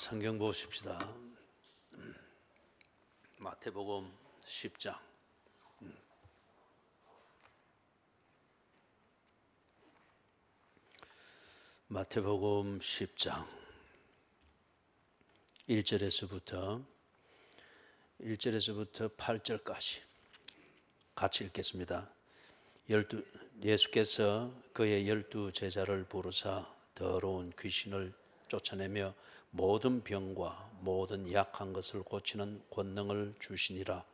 성경 보십시다. 마태복음 10장. 마태복음 10장 1절에서부터 8절까지 같이 읽겠습니다. 예수께서 그의 12제자를 부르사 더러운 귀신을 쫓아내며 모든 병과 모든 약한 것을 고치는 권능을 주시니라.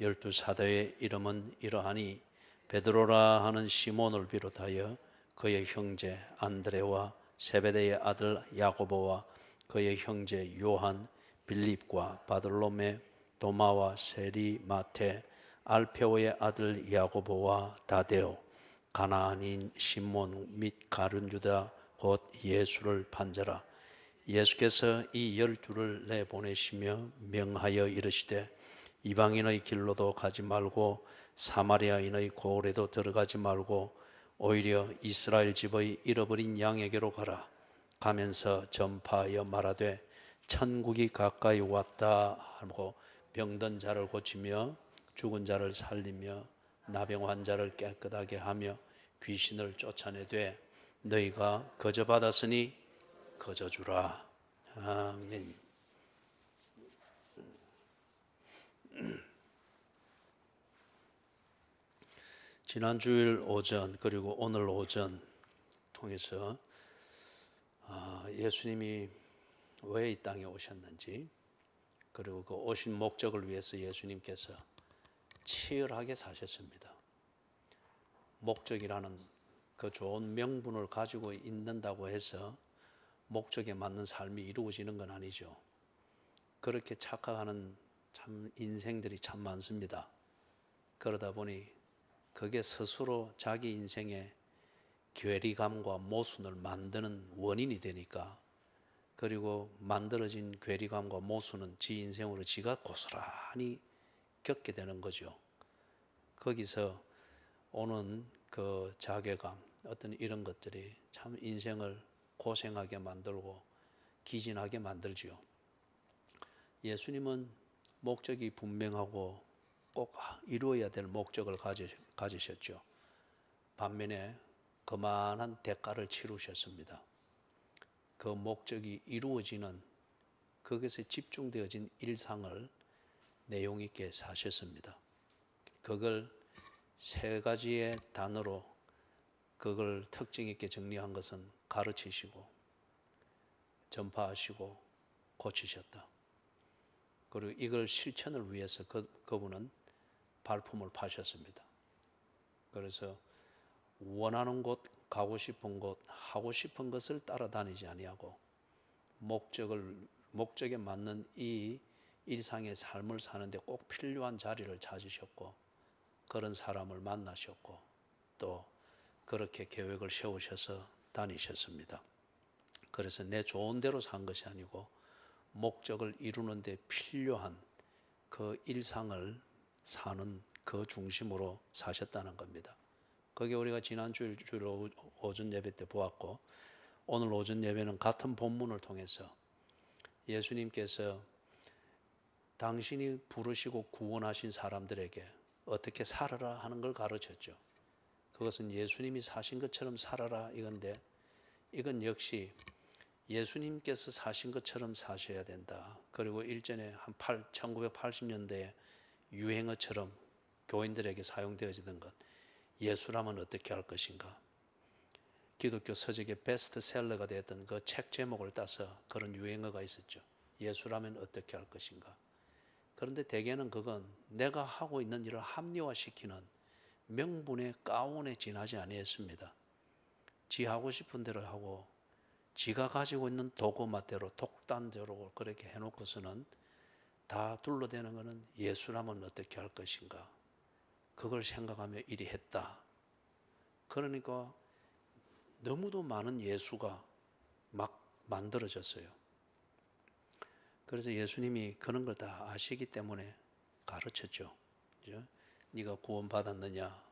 12사도의 이름은 이러하니 베드로라 하는 시몬을 비롯하여 그의 형제 안드레와 세베대의 아들 야고보와 그의 형제 요한, 빌립과 바돌로메, 도마와 세리, 마테, 알페오의 아들 야고보와 다데오, 가나안인 시몬 및 가룟 유다 곧 예수를 판자라. 예수께서 이 12를 내보내시며 명하여 이르시되 이방인의 길로도 가지 말고 사마리아인의 고을에도 들어가지 말고 오히려 이스라엘 집의 잃어버린 양에게로 가라. 가면서 전파하여 말하되 천국이 가까이 왔다 하고 병든 자를 고치며 죽은 자를 살리며 나병 환자를 깨끗하게 하며 귀신을 쫓아내되 너희가 거저 받았으니 거저 주라. 아멘. 지난 주일 오전 그리고 오늘 오전 통해서 예수님이 왜 이 땅에 오셨는지, 그리고 그 오신 목적을 위해서 예수님께서 치열하게 사셨습니다. 목적이라는 그 좋은 명분을 가지고 있는다고 해서 목적에 맞는 삶이 이루어지는 건 아니죠. 그렇게 착각하는 참 인생들이 참 많습니다. 그러다 보니 그게 스스로 자기 인생의 괴리감과 모순을 만드는 원인이 되니까, 그리고 만들어진 괴리감과 모순은 지 인생으로 지가 고스란히 겪게 되는 거죠. 거기서 오는 그 자괴감, 어떤 이런 것들이 참 인생을 고생하게 만들고 기진하게 만들죠. 예수님은 목적이 분명하고 꼭 이루어야 될 목적을 가지셨죠. 반면에 그만한 대가를 치르셨습니다. 그 목적이 이루어지는 그것에 집중되어진 일상을 내용 있게 사셨습니다. 그걸 세 가지의 단어로 그걸 특징 있게 정리한 것은 가르치시고 전파하시고 고치셨다. 그리고 이걸 실천을 위해서 그분은 발품을 파셨습니다. 그래서 원하는 곳, 가고 싶은 곳, 하고 싶은 것을 따라다니지 아니하고 목적에 맞는 이 일상의 삶을 사는데 꼭 필요한 자리를 찾으셨고, 그런 사람을 만나셨고, 또 그렇게 계획을 세우셔서 다니셨습니다. 그래서 내 좋은 대로 산 것이 아니고 목적을 이루는 데 필요한 그 일상을 사는 그 중심으로 사셨다는 겁니다. 그게 우리가 지난 주일 오전 예배 때 보았고, 오늘 오전 예배는 같은 본문을 통해서 예수님께서 당신이 부르시고 구원하신 사람들에게 어떻게 살아라 하는 걸 가르쳤죠. 그것은 예수님이 사신 것처럼 살아라 이건데, 이건 역시 예수님께서 사신 것처럼 사셔야 된다. 그리고 일전에 한 1980년대에 유행어처럼 교인들에게 사용되어지던 것, 예수라면 어떻게 할 것인가. 기독교 서적의 베스트셀러가 되었던 그 책 제목을 따서 그런 유행어가 있었죠. 예수라면 어떻게 할 것인가. 그런데 대개는 그건 내가 하고 있는 일을 합리화시키는 명분의 가운에 지나지 아니했습니다. 지 하고 싶은 대로 하고 지가 가지고 있는 도구맛대로 독단적으로 그렇게 해놓고서는 다 둘러대는 것은 예수라면 어떻게 할 것인가. 그걸 생각하며 이리 했다. 그러니까 너무도 많은 예수가 막 만들어졌어요. 그래서 예수님이 그런 걸 다 아시기 때문에 가르쳤죠. 그죠? 네가 구원받았느냐?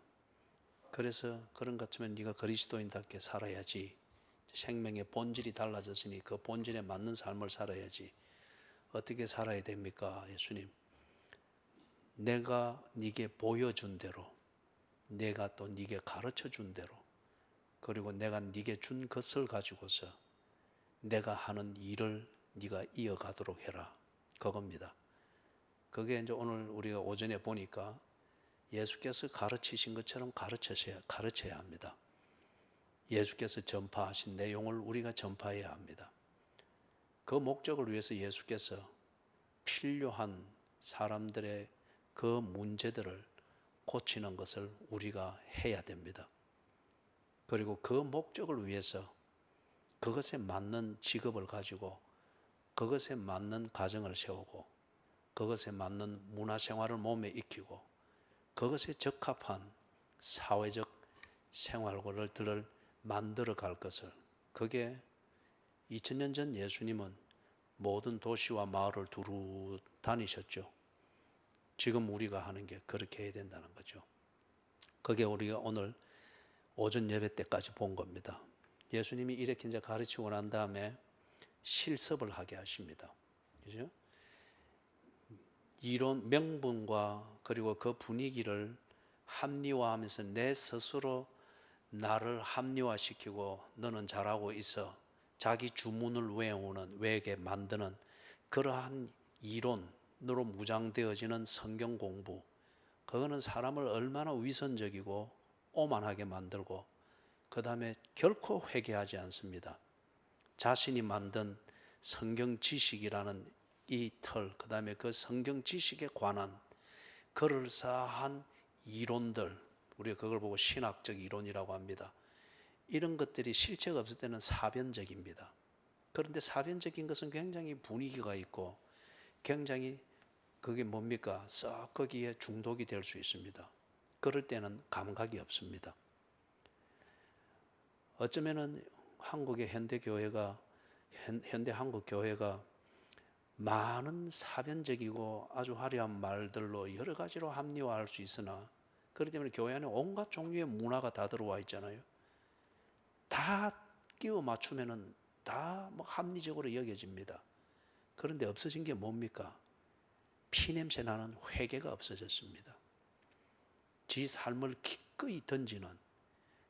그래서 그런 것 같으면 네가 그리스도인답게 살아야지. 생명의 본질이 달라졌으니 그 본질에 맞는 삶을 살아야지. 어떻게 살아야 됩니까? 예수님, 내가 네게 보여준 대로, 내가 또 네게 가르쳐 준 대로, 그리고 내가 네게 준 것을 가지고서 내가 하는 일을 네가 이어가도록 해라. 그겁니다. 그게 이제 오늘 우리가 오전에 보니까 예수께서 가르치신 것처럼 가르쳐야 합니다. 예수께서 전파하신 내용을 우리가 전파해야 합니다. 그 목적을 위해서 예수께서 필요한 사람들의 그 문제들을 고치는 것을 우리가 해야 됩니다. 그리고 그 목적을 위해서 그것에 맞는 직업을 가지고 그것에 맞는 가정을 세우고 그것에 맞는 문화생활을 몸에 익히고 그것에 적합한 사회적 생활들을 만들어 갈 것을, 그게 2000년 전 예수님은 모든 도시와 마을을 두루 다니셨죠. 지금 우리가 하는 게 그렇게 해야 된다는 거죠. 그게 우리가 오늘 오전 예배 때까지 본 겁니다. 예수님이 이렇게 이제 가르치고 난 다음에 실습을 하게 하십니다. 그죠? 이론, 명분과 그리고 그 분위기를 합리화하면서 내 스스로 나를 합리화시키고 너는 잘하고 있어, 자기 주문을 외게 만드는 그러한 이론으로 무장되어지는 성경 공부, 그거는 사람을 얼마나 위선적이고 오만하게 만들고 그 다음에 결코 회개하지 않습니다. 자신이 만든 성경 지식이라는 이 틀, 그 다음에 그 성경 지식에 관한 그럴싸한 이론들, 우리가 그걸 보고 신학적 이론이라고 합니다. 이런 것들이 실체가 없을 때는 사변적입니다. 그런데 사변적인 것은 굉장히 분위기가 있고 굉장히 그게 뭡니까? 썩 거기에 중독이 될 수 있습니다. 그럴 때는 감각이 없습니다. 어쩌면은 한국의 현대 한국 교회가 많은 사변적이고 아주 화려한 말들로 여러 가지로 합리화할 수 있으나, 그렇기 때문에 교회 안에 온갖 종류의 문화가 다 들어와 있잖아요. 다 끼워 맞추면은 다 합리적으로 여겨집니다. 그런데 없어진 게 뭡니까? 피냄새 나는 회개가 없어졌습니다. 지 삶을 기꺼이 던지는,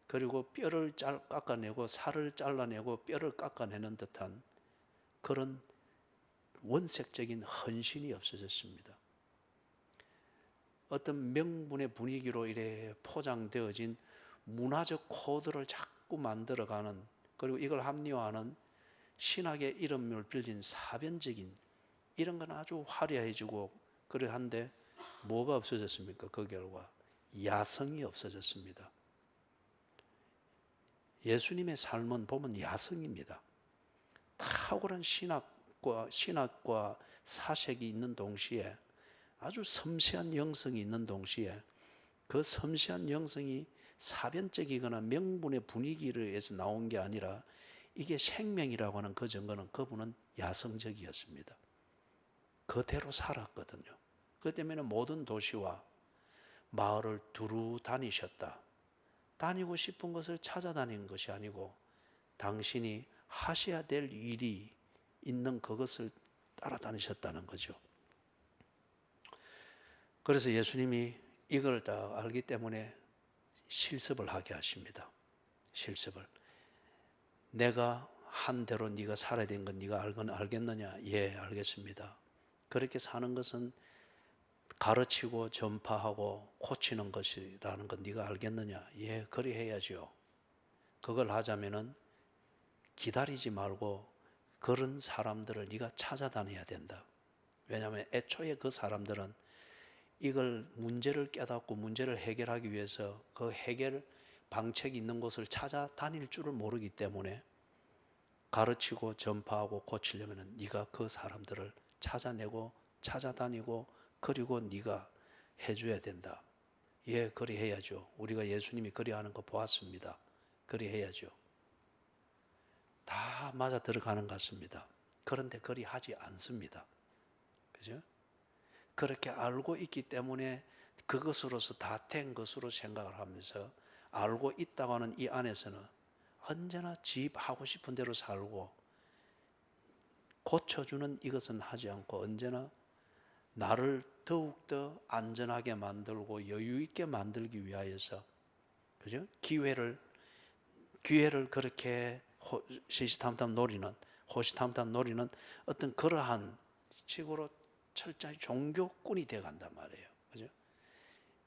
그리고 뼈를 깎아내고 살을 잘라내고 뼈를 깎아내는 듯한 그런 원색적인 헌신이 없어졌습니다. 어떤 명분의 분위기로 이래 포장되어진 문화적 코드를 자꾸 만들어가는, 그리고 이걸 합리화하는 신학의 이름을 빌린 사변적인 이런 건 아주 화려해지고 그러한데 뭐가 없어졌습니까? 그 결과 야성이 없어졌습니다. 예수님의 삶은 보면 야성입니다. 탁월한 신학과 사색이 있는 동시에 아주 섬세한 영성이 있는 동시에 그 섬세한 영성이 사변적이거나 명분의 분위기를 위해서 나온 게 아니라 이게 생명이라고 하는 그 증거는 그분은 야성적이었습니다. 그대로 살았거든요. 그 때문에 모든 도시와 마을을 두루 다니셨다. 다니고 싶은 것을 찾아다니는 것이 아니고 당신이 하셔야 될 일이 있는 그것을 따라다니셨다는 거죠. 그래서 예수님이 이걸 다 알기 때문에 실습을 하게 하십니다. 실습을. 내가 한 대로 네가 살아야 되는 건 네가 알겠느냐? 예, 알겠습니다. 그렇게 사는 것은 가르치고 전파하고 고치는 것이라는 건 네가 알겠느냐? 예, 그리 해야죠. 그걸 하자면은 기다리지 말고 그런 사람들을 네가 찾아다녀야 된다. 왜냐하면 애초에 그 사람들은 이걸 문제를 깨닫고 문제를 해결하기 위해서 그 해결 방책이 있는 곳을 찾아다닐 줄을 모르기 때문에 가르치고 전파하고 고치려면 네가 그 사람들을 찾아내고 찾아다니고 그리고 네가 해줘야 된다. 예, 그리 해야죠. 우리가 예수님이 그리 하는 거 보았습니다. 그리 해야죠. 다 맞아 들어가는 것 같습니다. 그런데 그리 하지 않습니다. 그죠? 그렇게 알고 있기 때문에 그것으로서 다 된 것으로 생각을 하면서 알고 있다고 하는 이 안에서는 언제나 집 하고 싶은 대로 살고 고쳐주는 이것은 하지 않고 언제나 나를 더욱더 안전하게 만들고 여유 있게 만들기 위하여서, 그죠? 기회를 그렇게 호시탐탐 노리는 어떤 그러한 식으로 철저히 종교꾼이 되어 간단 말이에요. 그죠?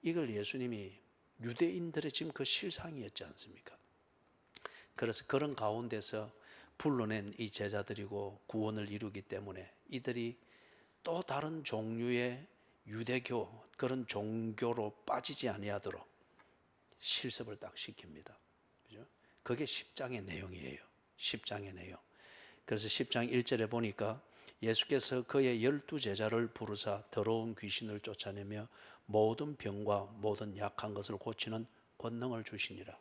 이걸 예수님이 유대인들의 지금 그 실상이었지 않습니까? 그래서 그런 가운데서 불러낸 이 제자들이고 구원을 이루기 때문에 이들이 또 다른 종류의 유대교, 그런 종교로 빠지지 아니하도록 실습을 딱 시킵니다. 그죠? 그게 10장의 내용이에요. 10장의 내용. 그래서 10장 1절에 보니까 예수께서 그의 12제자를 부르사 더러운 귀신을 쫓아내며 모든 병과 모든 약한 것을 고치는 권능을 주시니라.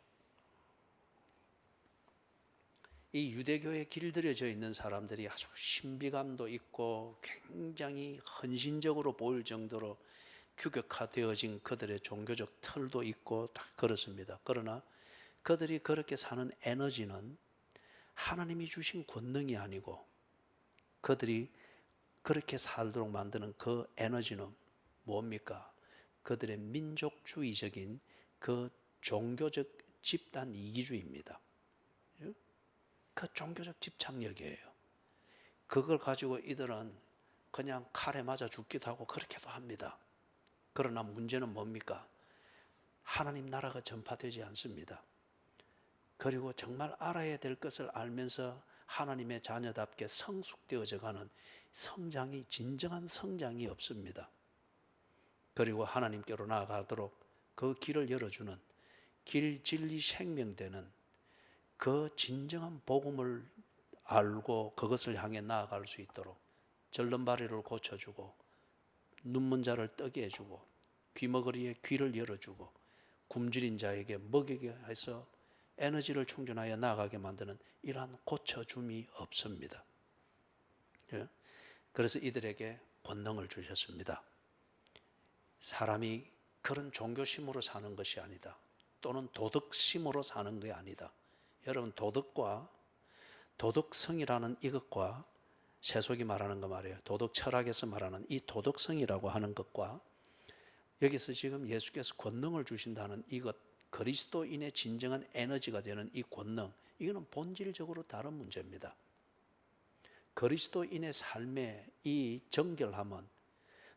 이 유대교에 길들여져 있는 사람들이 아주 신비감도 있고 굉장히 헌신적으로 보일 정도로 규격화되어진 그들의 종교적 틀도 있고 다 그렇습니다. 그러나 그들이 그렇게 사는 에너지는 하나님이 주신 권능이 아니고 그들이 그렇게 살도록 만드는 그 에너지는 뭡니까? 그들의 민족주의적인 그 종교적 집단 이기주의입니다. 그 종교적 집착력이에요. 그걸 가지고 이들은 그냥 칼에 맞아 죽기도 하고 그렇게도 합니다. 그러나 문제는 뭡니까? 하나님 나라가 전파되지 않습니다. 그리고 정말 알아야 될 것을 알면서 하나님의 자녀답게 성숙되어져 가는 성장이, 진정한 성장이 없습니다. 그리고 하나님께로 나아가도록 그 길을 열어주는 길, 진리, 생명되는 그 진정한 복음을 알고 그것을 향해 나아갈 수 있도록 절름발이를 고쳐주고 눈먼 자를 뜨게 해주고 귀머거리에 귀를 열어주고 굶주린 자에게 먹이게 해서 에너지를 충전하여 나아가게 만드는 이러한 고쳐줌이 없습니다. 그래서 이들에게 권능을 주셨습니다. 사람이 그런 종교심으로 사는 것이 아니다. 또는 도덕심으로 사는 게 아니다. 여러분, 도덕과 도덕성이라는 이것과 세속이 말하는 거 말이에요. 도덕 철학에서 말하는 이 도덕성이라고 하는 것과 여기서 지금 예수께서 권능을 주신다는 이것, 그리스도인의 진정한 에너지가 되는 이 권능, 이거는 본질적으로 다른 문제입니다. 그리스도인의 삶의 이 정결함은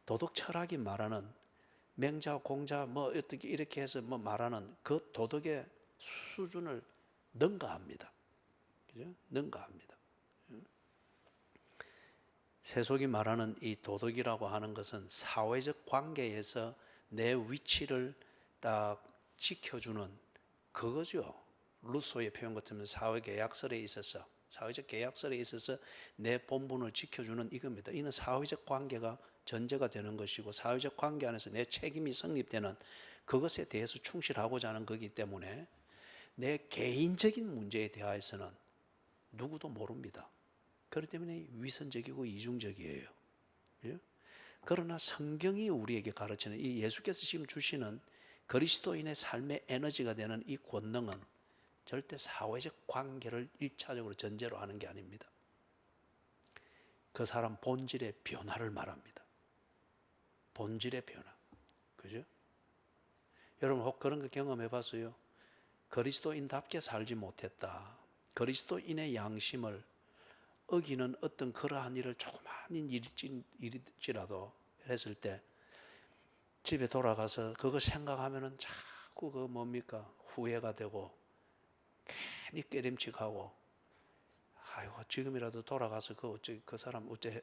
도덕 철학이 말하는 맹자, 공자, 어떻게 이렇게 해서 말하는 그 도덕의 수준을 능가합니다. 그죠? 능가합니다. 세속이 말하는 이 도덕이라고 하는 것은 사회적 관계에서 내 위치를 딱 지켜주는 그거죠. 루소의 표현 같으면 사회계약설에 있어서, 사회적 계약설에 있어서 내 본분을 지켜주는 이겁니다. 이는 사회적 관계가 전제가 되는 것이고 사회적 관계 안에서 내 책임이 성립되는 그것에 대해서 충실하고자 하는 거기 때문에 내 개인적인 문제에 대해서는 누구도 모릅니다. 그렇기 때문에 위선적이고 이중적이에요. 그러나 성경이 우리에게 가르치는 이 예수께서 지금 주시는 그리스도인의 삶의 에너지가 되는 이 권능은 절대 사회적 관계를 1차적으로 전제로 하는 게 아닙니다. 그 사람 본질의 변화를 말합니다. 본질의 변화. 그죠? 여러분 혹 그런 거 경험해 봤어요? 그리스도인답게 살지 못했다. 그리스도인의 양심을 어기는 어떤 그러한 일을 조그마한 일일지라도 했을 때 집에 돌아가서 그거 생각하면은 자꾸 그 뭡니까? 후회가 되고 괜히 깨림칙하고 아이고 지금이라도 돌아가서 그 사람 어째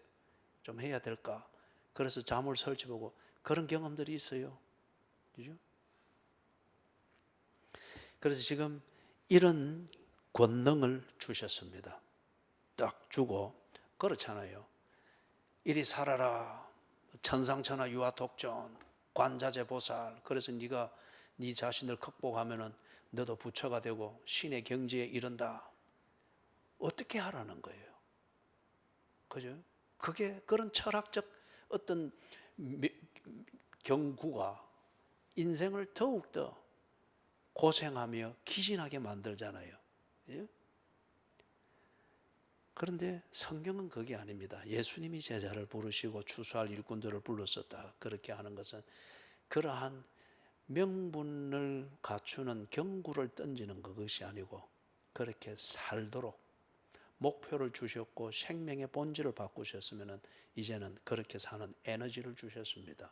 좀 해야 될까? 그래서 잠을 설치보고 그런 경험들이 있어요. 그죠? 그래서 지금 이런 권능을 주셨습니다. 딱 주고 그렇잖아요. 이리 살아라. 천상천하 유아독존 관자재 보살. 그래서 네가 네 자신을 극복하면은 너도 부처가 되고 신의 경지에 이른다. 어떻게 하라는 거예요? 그죠? 그게 그런 철학적 어떤 경구가 인생을 더욱더 고생하며 기진하게 만들잖아요. 예? 그런데 성경은 그게 아닙니다. 예수님이 제자를 부르시고 추수할 일꾼들을 불렀었다. 그렇게 하는 것은 그러한 명분을 갖추는 경구를 던지는 그것이 아니고 그렇게 살도록 목표를 주셨고 생명의 본질을 바꾸셨으면 이제는 그렇게 사는 에너지를 주셨습니다.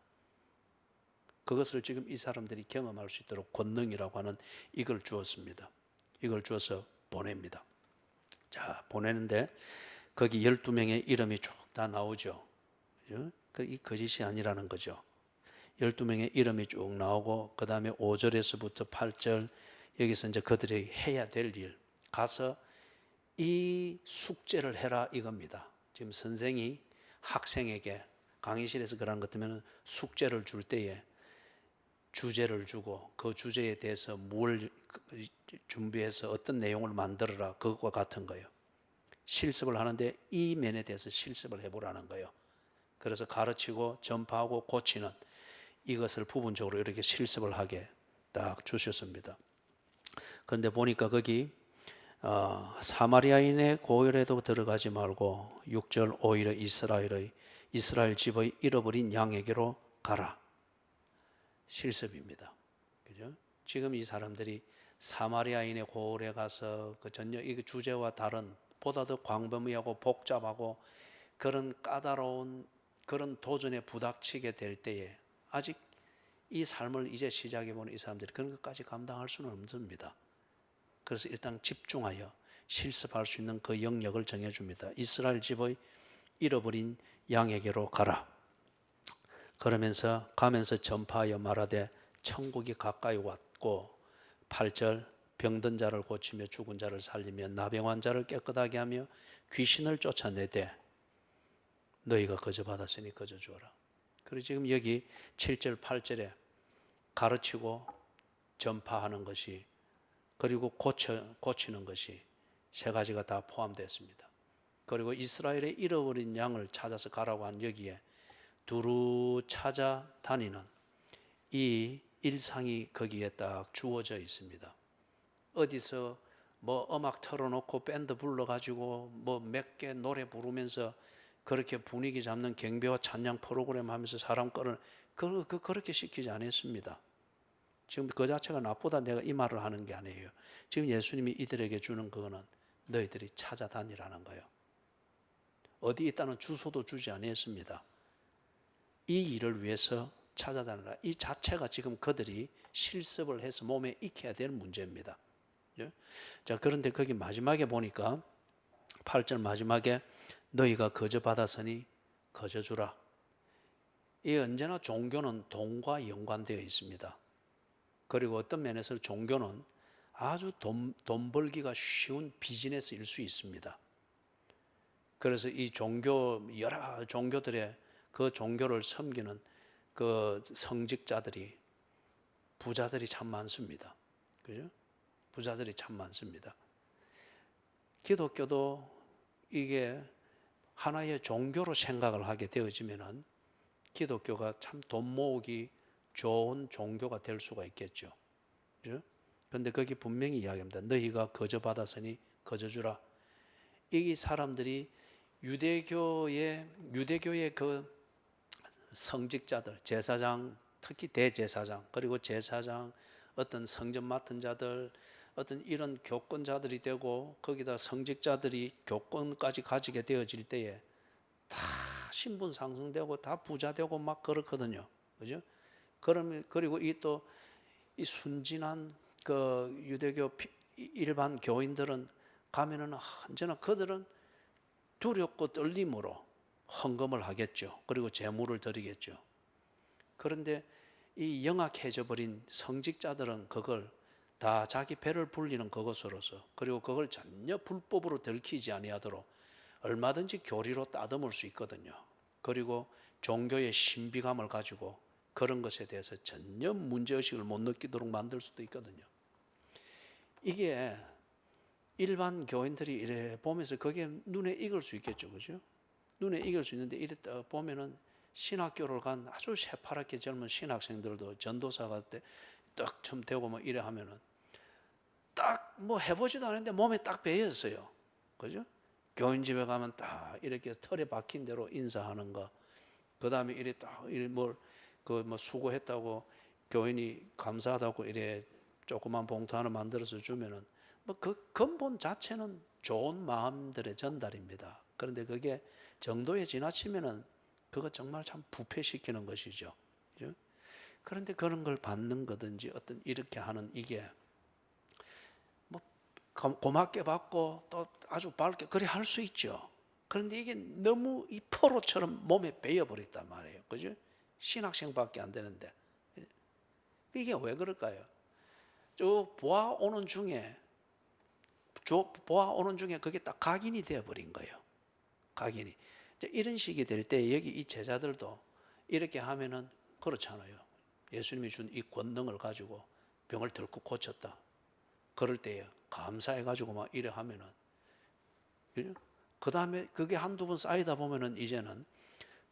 그것을 지금 이 사람들이 경험할 수 있도록 권능이라고 하는 이걸 주었습니다. 이걸 주어서 보냅니다. 자, 보내는데 거기 12명의 이름이 쭉 다 나오죠. 이 거짓이 아니라는 거죠. 12명의 이름이 쭉 나오고 그 다음에 5절에서부터 8절 여기서 이제 그들이 해야 될 일, 가서 이 숙제를 해라 이겁니다. 지금 선생이 학생에게 강의실에서 그런 것 같으면 숙제를 줄 때에 주제를 주고 그 주제에 대해서 뭘 준비해서 어떤 내용을 만들어라, 그것과 같은 거예요. 실습을 하는데 이 면에 대해서 실습을 해보라는 거예요. 그래서 가르치고 전파하고 고치는 이것을 부분적으로 이렇게 실습을 하게 딱 주셨습니다. 그런데 보니까 거기 사마리아인의 고열에도 들어가지 말고 6절 오히려 이스라엘 집의 잃어버린 양에게로 가라. 실습입니다. 그죠? 지금 이 사람들이 사마리아인의 고을에 가서 그 전혀 이 주제와 다른 보다 더 광범위하고 복잡하고 그런 까다로운 그런 도전에 부닥치게 될 때에 아직 이 삶을 이제 시작해보는 이 사람들이 그런 것까지 감당할 수는 없습니다. 그래서 일단 집중하여 실습할 수 있는 그 영역을 정해줍니다. 이스라엘 집의 잃어버린 양에게로 가라. 그러면서 가면서 전파하여 말하되 천국이 가까이 왔고 8절 병든 자를 고치며 죽은 자를 살리며 나병 환자를 깨끗하게 하며 귀신을 쫓아내되 너희가 거저 받았으니 거저 주어라. 그리고 지금 여기 7절 8절에 가르치고 전파하는 것이 그리고 고치는 것이 세 가지가 다 포함되었습니다. 그리고 이스라엘의 잃어버린 양을 찾아서 가라고 한 여기에 두루 찾아다니는 이 일상이 거기에 딱 주어져 있습니다. 어디서 뭐 음악 틀어놓고 밴드 불러가지고 뭐 몇 개 노래 부르면서 그렇게 분위기 잡는 경배와 찬양 프로그램 하면서 사람 끌어내 그렇게 시키지 않았습니다. 지금 그 자체가 나쁘다 내가 이 말을 하는 게 아니에요. 지금 예수님이 이들에게 주는 그거는 너희들이 찾아다니라는 거예요. 어디 있다는 주소도 주지 않았습니다. 이 일을 위해서 찾아다니라. 이 자체가 지금 그들이 실습을 해서 몸에 익혀야 될 문제입니다. 자, 그런데 거기 마지막에 보니까 8절 마지막에 너희가 거저 받았으니 거저 주라. 이 언제나 종교는 돈과 연관되어 있습니다. 그리고 어떤 면에서 종교는 아주 돈 벌기가 쉬운 비즈니스일 수 있습니다. 그래서 이 종교 여러 종교들의 그 종교를 섬기는 그 성직자들이 부자들이 참 많습니다. 그죠? 부자들이 참 많습니다. 기독교도 이게 하나의 종교로 생각을 하게 되어지면은 기독교가 참 돈 모으기 좋은 종교가 될 수가 있겠죠. 그런데 거기 분명히 이야기합니다. 너희가 거저 받았으니 거저 주라. 이 사람들이 유대교의 그 성직자들, 제사장, 특히 대제사장, 그리고 제사장, 어떤 성전 맡은 자들, 어떤 이런 교권자들이 되고 거기다 성직자들이 교권까지 가지게 되어질 때에 다 신분 상승되고 다 부자 되고 막 그렇거든요. 그죠? 그러면 그리고 이 또 이 순진한 그 유대교 일반 교인들은 가면은 언제나 그들은 두렵고 떨림으로 헌금을 하겠죠. 그리고 제물을 드리겠죠. 그런데 이 영악해져 버린 성직자들은 그걸 다 자기 배를 불리는 그것으로서 그리고 그걸 전혀 불법으로 들키지 아니하도록 얼마든지 교리로 따듬을 수 있거든요. 그리고 종교의 신비감을 가지고 그런 것에 대해서 전혀 문제의식을 못 느끼도록 만들 수도 있거든요. 이게 일반 교인들이 이래 보면서 그게 눈에 익을 수 있겠죠. 그죠? 눈에 익을 수 있는데 이래 딱 보면은 신학교를 간 아주 새파랗게 젊은 신학생들도 전도사가 때 딱 처음 되고 뭐 이래 하면은 딱 뭐 해보지도 않았는데 몸에 딱 배였어요. 그죠? 교인 집에 가면 딱 이렇게 털에 박힌 대로 인사하는 거. 그 다음에 이래 딱 이래 뭐 수고했다고 교인이 감사하다고 이래 조그만 봉투 하나 만들어서 주면은 뭐 그 근본 자체는 좋은 마음들의 전달입니다. 그런데 그게 정도에 지나치면은 그거 정말 참 부패시키는 것이죠. 그죠? 그런데 그런 걸 받는 거든지 어떤 이렇게 하는 이게 뭐 고맙게 받고 또 아주 밝게 그래 할 수 있죠. 그런데 이게 너무 이 포로처럼 몸에 배어버렸단 말이에요. 그죠? 신학생밖에 안 되는데 이게 왜 그럴까요? 보아오는 중에 그게 딱 각인이 되어버린 거예요. 각인이. 이런 식이 될 때 여기 이 제자들도 이렇게 하면은 그렇잖아요. 예수님이 준 이 권능을 가지고 병을 덜컥 고쳤다. 그럴 때 감사해가지고 막 이래 하면은, 그 다음에 그게 한두 번 쌓이다 보면은 이제는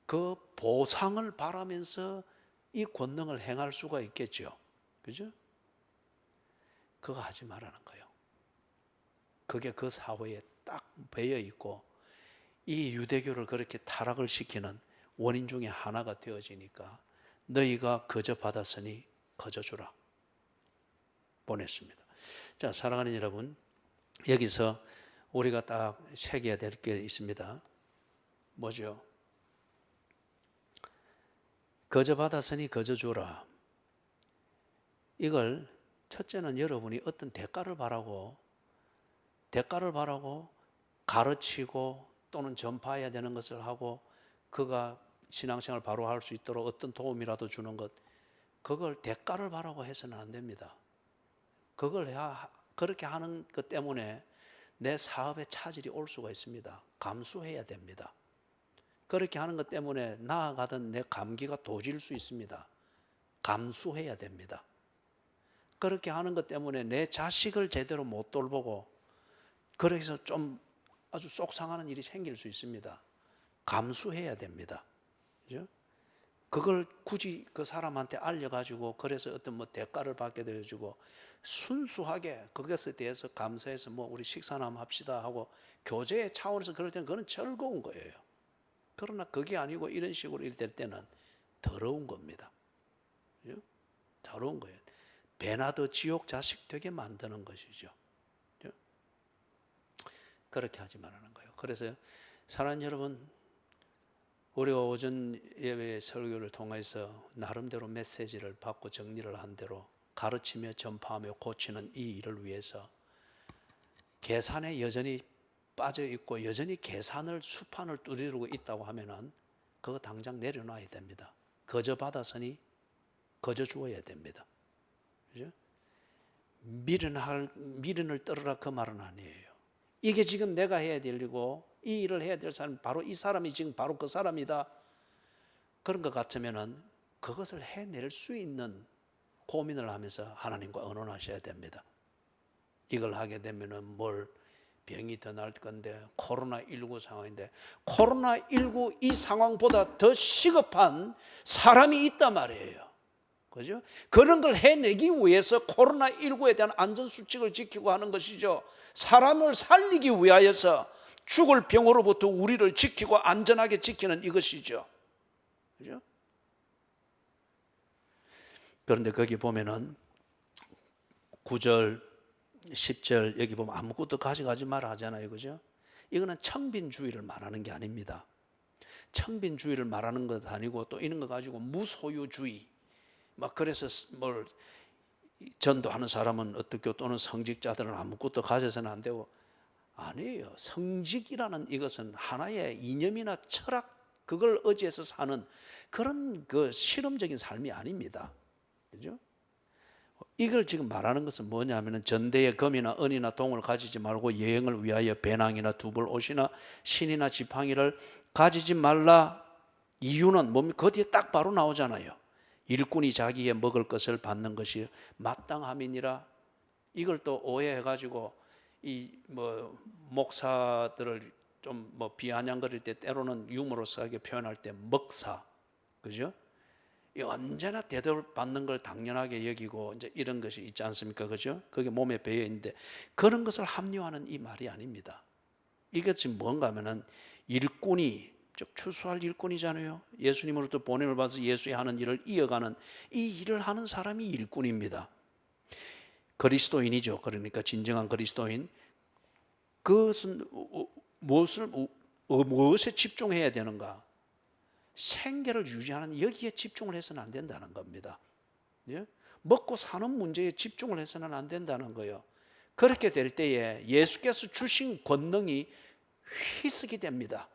그 보상을 바라면서 이 권능을 행할 수가 있겠죠. 그죠? 그거 하지 말라는 거예요. 그게 그 사회에 딱 배어 있고 이 유대교를 그렇게 타락을 시키는 원인 중에 하나가 되어지니까 너희가 거저 받았으니 거저 주라 보냈습니다. 자, 사랑하는 여러분, 여기서 우리가 딱 새겨야 될 게 있습니다. 뭐죠? 거저 받았으니 거저 주라. 이걸 첫째는 여러분이 어떤 대가를 바라고 가르치고 또는 전파해야 되는 것을 하고 그가 신앙생활 바로 할 수 있도록 어떤 도움이라도 주는 것, 그걸 대가를 바라고 해서는 안 됩니다. 그렇게 하는 것 때문에 내 사업에 차질이 올 수가 있습니다. 감수해야 됩니다. 그렇게 하는 것 때문에 나아가던 내 감기가 도질 수 있습니다. 감수해야 됩니다. 그렇게 하는 것 때문에 내 자식을 제대로 못 돌보고 그래서 좀 아주 속상하는 일이 생길 수 있습니다. 감수해야 됩니다. 그죠? 그걸 굳이 그 사람한테 알려가지고 그래서 어떤 뭐 대가를 받게 되어지고 순수하게 그것에 대해서 감사해서 뭐 우리 식사나 한번 합시다 하고 교제의 차원에서 그럴 때는 그건 즐거운 거예요. 그러나 그게 아니고 이런 식으로 될 때는 더러운 겁니다. 그죠? 더러운 거예요. 배나 더 지옥 자식 되게 만드는 것이죠. 그죠? 그렇게 하지 말라는 거예요. 그래서 사랑하는 여러분, 우리가 오전 예배 설교를 통해서 나름대로 메시지를 받고 정리를 한 대로 가르치며 전파하며 고치는 이 일을 위해서 계산에 여전히 빠져 있고 여전히 계산을 수판을 두드리고 있다고 하면은 그거 당장 내려놔야 됩니다. 거저 받았으니 거저 주어야 됩니다. 그죠? 미련을 떨어라 그 말은 아니에요. 이게 지금 내가 해야 될 일이고 이 일을 해야 될 사람 바로 이 사람이 지금 바로 그 사람이다. 그런 것 같으면은 그것을 해낼 수 있는 고민을 하면서 하나님과 의논하셔야 됩니다. 이걸 하게 되면은 병이 더 날 건데 코로나19 상황인데 코로나19 이 상황보다 더 시급한 사람이 있단 말이에요. 그죠? 그런 걸 해내기 위해서 코로나19에 대한 안전수칙을 지키고 하는 것이죠. 사람을 살리기 위하여서 죽을 병으로부터 우리를 지키고 안전하게 지키는 이것이죠. 그죠? 그런데 거기 보면은 9절, 10절 여기 보면 아무것도 가져가지 마라 하잖아요. 그죠? 이거는 청빈주의를 말하는 게 아닙니다. 청빈주의를 말하는 것 아니고 또 이런 거 가지고 무소유주의 막 그래서 전도하는 사람은 어떻게 또는 성직자들은 아무것도 가져서는 안 되고 아니에요. 성직이라는 이것은 하나의 이념이나 철학 그걸 의지해서 사는 그런 그 실험적인 삶이 아닙니다. 그죠? 이걸 지금 말하는 것은 뭐냐면은 전대에 금이나 은이나 동을 가지지 말고 여행을 위하여 배낭이나 두벌 옷이나 신이나 지팡이를 가지지 말라. 이유는 뭡니까? 그 뒤에 딱 바로 나오잖아요. 일꾼이 자기의 먹을 것을 받는 것이 마땅함이니라. 이걸 또 오해해가지고 목사들을 좀 비아냥거릴 때 때로는 유머러스하게 표현할 때 먹사, 그죠? 언제나 대접받는 걸 당연하게 여기고 이제 이런 것이 있지 않습니까? 그죠? 그게 몸에 배어 있는데 그런 것을 합리화하는 이 말이 아닙니다. 이게 지금 뭔가 하면은 일꾼이, 즉 추수할 일꾼이잖아요. 예수님으로부터 보냄을 받아서 예수의 하는 일을 이어가는 이 일을 하는 사람이 일꾼입니다. 그리스도인이죠. 그러니까 진정한 그리스도인. 그것은 무엇에 집중해야 되는가? 생계를 유지하는 여기에 집중을 해서는 안 된다는 겁니다. 예? 먹고 사는 문제에 집중을 해서는 안 된다는 거예요. 그렇게 될 때에 예수께서 주신 권능이 희석이 됩니다.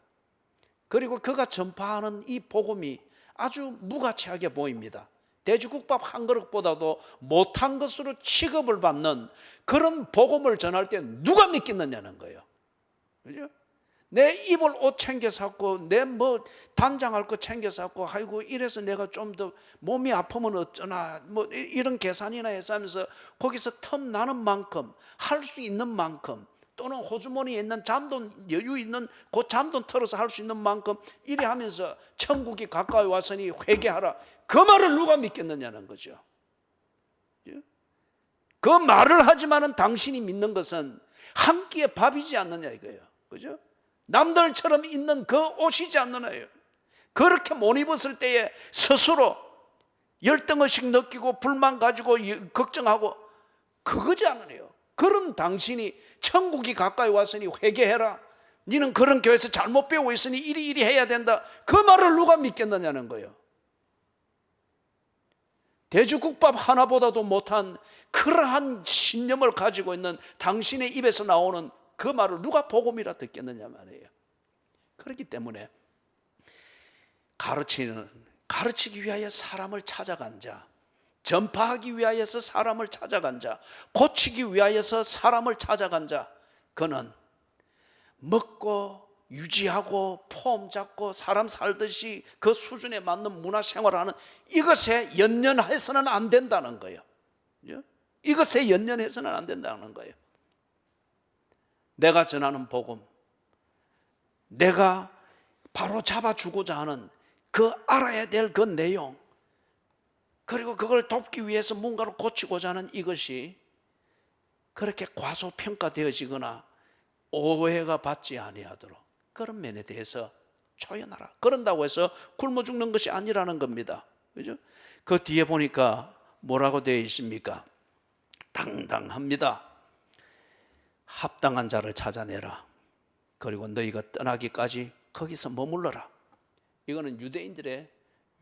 그리고 그가 전파하는 이 복음이 아주 무가치하게 보입니다. 돼지국밥 한 그릇보다도 못한 것으로 취급을 받는 그런 복음을 전할 때 누가 믿겠느냐는 거예요. 그죠? 내 입을 옷 챙겨 샀고 내 뭐 단장할 거 챙겨 샀고 아이고 이래서 내가 좀 더 몸이 아프면 어쩌나 뭐 이런 계산이나 해서 하면서 거기서 틈 나는 만큼 할 수 있는 만큼 또는 호주머니에 있는 잔돈 여유 있는 그 잔돈 털어서 할 수 있는 만큼 이래 하면서 천국이 가까이 왔으니 회개하라, 그 말을 누가 믿겠느냐는 거죠. 그 말을 하지만은 당신이 믿는 것은 한 끼의 밥이지 않느냐 이거예요. 그죠? 남들처럼 입는 그 옷이지 않느냐요. 그렇게 못 입었을 때에 스스로 열등의식 느끼고 불만 가지고 걱정하고 그거지 않느냐요. 그런 당신이 천국이 가까이 왔으니 회개해라, 너는 그런 교회에서 잘못 배우고 있으니 이리 해야 된다, 그 말을 누가 믿겠느냐는 거예요. 돼지국밥 하나보다도 못한 그러한 신념을 가지고 있는 당신의 입에서 나오는 그 말을 누가 복음이라 듣겠느냐 말이에요. 그렇기 때문에 가르치기 위하여 사람을 찾아간 자, 전파하기 위하여서 사람을 찾아간 자, 고치기 위하여서 사람을 찾아간 자, 그는 먹고 유지하고 폼 잡고 사람 살듯이 그 수준에 맞는 문화생활을 하는 이것에 연연해서는 안 된다는 거예요. 이것에 연연해서는 안 된다는 거예요. 내가 전하는 복음, 내가 바로 잡아주고자 하는 그 알아야 될 그 내용, 그리고 그걸 돕기 위해서 뭔가를 고치고자 하는 이것이 그렇게 과소평가되어지거나 오해가 받지 아니하도록 그런 면에 대해서 조연하라. 그런다고 해서 굶어 죽는 것이 아니라는 겁니다. 그죠? 그 뒤에 보니까 뭐라고 되어 있습니까? 당당합니다. 합당한 자를 찾아내라. 그리고 너희가 떠나기까지 거기서 머물러라. 이거는 유대인들의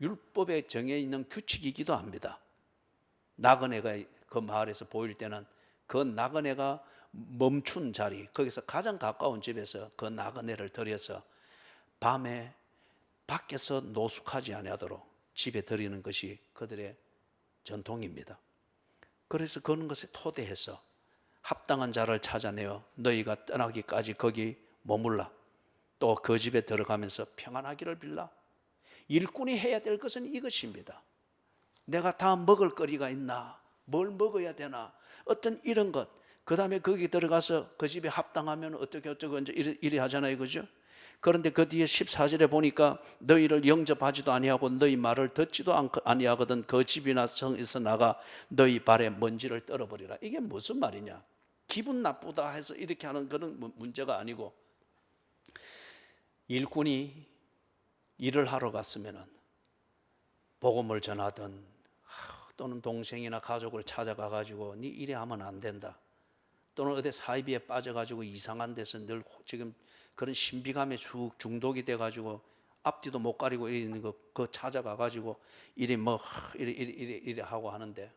율법에 정해 있는 규칙이기도 합니다. 나그네가 그 마을에서 보일 때는 그 나그네가 멈춘 자리, 거기서 가장 가까운 집에서 그 나그네를 들여서 밤에 밖에서 노숙하지 아니하도록 집에 들이는 것이 그들의 전통입니다. 그래서 그런 것에 토대해서 합당한 자를 찾아내어 너희가 떠나기까지 거기 머물라. 또 그 집에 들어가면서 평안하기를 빌라. 일꾼이 해야 될 것은 이것입니다. 내가 다 먹을 거리가 있나? 뭘 먹어야 되나? 어떤 이런 것. 그 다음에 거기 들어가서 그 집에 합당하면 어떻게 이제 이리 하잖아요. 그죠? 그런데 그 뒤에 14절에 보니까 너희를 영접하지도 아니하고 너희 말을 듣지도 아니하거든 그 집이나 성에서 나가 너희 발에 먼지를 떨어버리라. 이게 무슨 말이냐? 기분 나쁘다 해서 이렇게 하는 그런 문제가 아니고, 일꾼이 일을 하러 갔으면은 복음을 전하든 또는 동생이나 가족을 찾아가 가지고 네 이래 하면 안 된다, 또는 어디 사이비에 빠져 가지고 이상한 데서 늘 지금 그런 신비감에 중독이 돼 가지고 앞뒤도 못 가리고 이러는 거 그 찾아가 가지고 이래 뭐 이래 하고 하는데,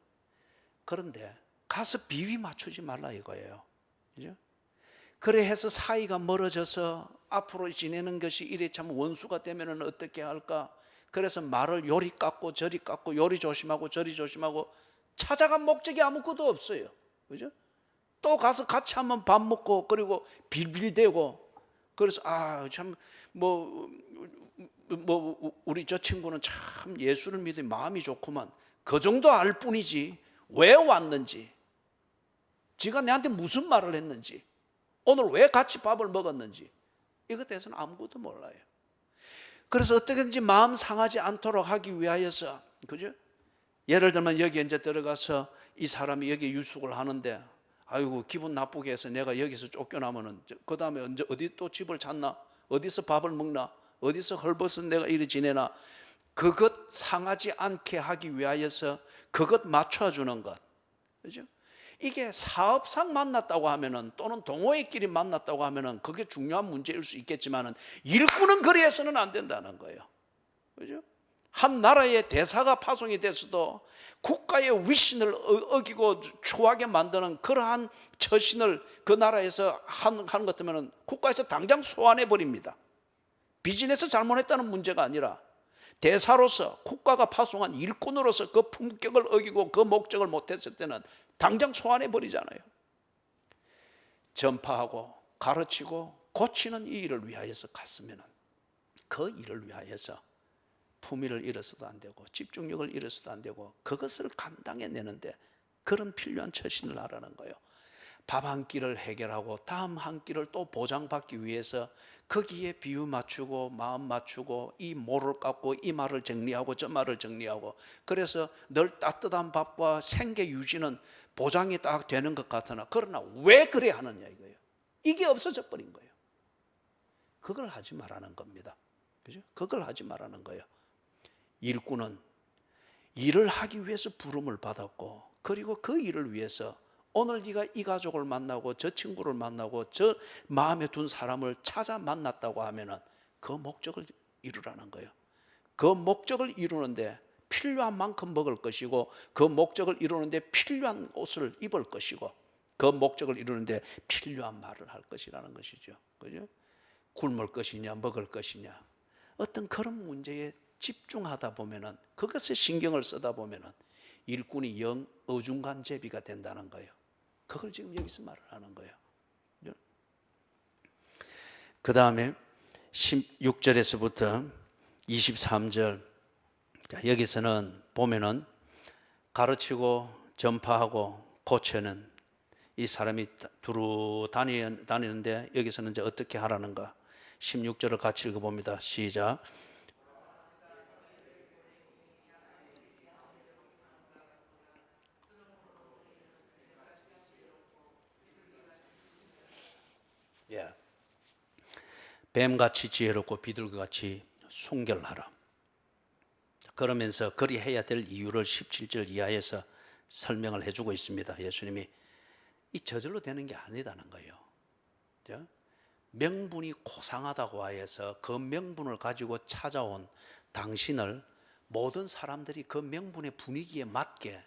그런데 가서 비위 맞추지 말라 이거예요. 그죠? 그래 해서 사이가 멀어져서 앞으로 지내는 것이 이래 참 원수가 되면은 어떻게 할까? 그래서 말을 요리 깎고 저리 깎고 요리 조심하고 저리 조심하고 찾아간 목적이 아무것도 없어요. 그죠? 또 가서 같이 한번 밥 먹고 그리고 빌빌대고, 그래서 참 우리 저 친구는 참 예수를 믿으니 마음이 좋구만, 그 정도 알 뿐이지 왜 왔는지, 지가 내한테 무슨 말을 했는지, 오늘 왜 같이 밥을 먹었는지 이것 대해서는 아무것도 몰라요. 그래서 어떻게든지 마음 상하지 않도록 하기 위하여서 그죠? 예를 들면 여기 이제 들어가서 이 사람이 여기 유숙을 하는데 아이고 기분 나쁘게 해서 내가 여기서 쫓겨나면은 그 다음에 언제 어디 또 집을 찾나? 어디서 밥을 먹나? 어디서 헐벗은 내가 이리 지내나? 그것 상하지 않게 하기 위하여서 그것 맞춰주는 것, 그죠? 이게 사업상 만났다고 하면은 또는 동호회끼리 만났다고 하면은 그게 중요한 문제일 수 있겠지만은 일꾼은 그리해서는 안 된다는 거예요, 그죠? 한 나라의 대사가 파송이 됐어도 국가의 위신을 어기고 추하게 만드는 그러한 처신을 그 나라에서 하는 것 같으면 국가에서 당장 소환해 버립니다. 비즈니스 잘못했다는 문제가 아니라 대사로서 국가가 파송한 일꾼으로서 그 품격을 어기고 그 목적을 못했을 때는 당장 소환해 버리잖아요. 전파하고 가르치고 고치는 이 일을 위하여서 갔으면 그 일을 위하여서 품위를 잃어서도 안 되고 집중력을 잃어서도 안 되고 그것을 감당해내는데 그런 필요한 처신을 하라는 거예요. 밥 한 끼를 해결하고 다음 한 끼를 또 보장받기 위해서 거기에 비유 맞추고 마음 맞추고 이 모를 깎고 이 말을 정리하고 저 말을 정리하고 그래서 늘 따뜻한 밥과 생계 유지는 보장이 딱 되는 것 같으나 그러나 왜 그래 하느냐 이거예요. 이게 없어져 버린 거예요. 그걸 하지 말라는 겁니다. 그죠? 그걸 하지 말라는 거예요. 일꾼은 일을 하기 위해서 부름을 받았고 그리고 그 일을 위해서 오늘 네가 이 가족을 만나고 저 친구를 만나고 저 마음에 둔 사람을 찾아 만났다고 하면은 그 목적을 이루라는 거예요. 그 목적을 이루는데 필요한 만큼 먹을 것이고 그 목적을 이루는데 필요한 옷을 입을 것이고 그 목적을 이루는데 필요한 말을 할 것이라는 것이죠. 그죠? 굶을 것이냐 먹을 것이냐 어떤 그런 문제에 집중하다 보면은 그것에 신경을 쓰다 보면은 일꾼이 영 어중간제비가 된다는 거예요. 그걸 지금 여기서 말을 하는 거예요. 그 다음에 16절에서부터 23절 여기서는 보면은 가르치고 전파하고 고쳐는 이 사람이 두루 다니는데 여기서는 이제 어떻게 하라는가 16절을 같이 읽어봅니다. 시작. 예. 뱀같이 지혜롭고 비둘기같이 순결하라. 그러면서 그리해야 될 이유를 17절 이하에서 설명을 해주고 있습니다. 예수님이 이 저절로 되는 게 아니라는 거예요. 명분이 고상하다고 하여서 그 명분을 가지고 찾아온 당신을 모든 사람들이 그 명분의 분위기에 맞게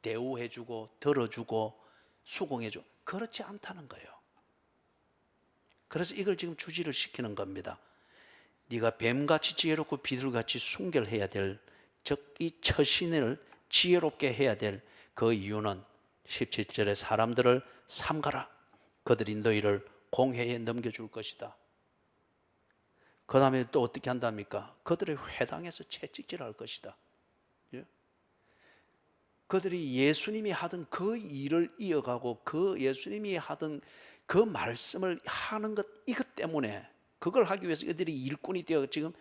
대우해주고 들어주고 수긍해주고 그렇지 않다는 거예요. 그래서 이걸 지금 주지를 시키는 겁니다. 네가 뱀같이 지혜롭고 비둘기같이 순결해야 될, 즉 이 처신을 지혜롭게 해야 될 그 이유는 17절에 사람들을 삼가라. 그들이 너희를 공회에 넘겨줄 것이다. 그 다음에 또 어떻게 한답니까? 그들의 회당에서 채찍질할 것이다. 그들이 예수님이 하던 그 일을 이어가고 그 예수님이 하던 그 말씀을 하는 것 이것 때문에 그걸 하기 위해서 그들이 일꾼이 되어 지금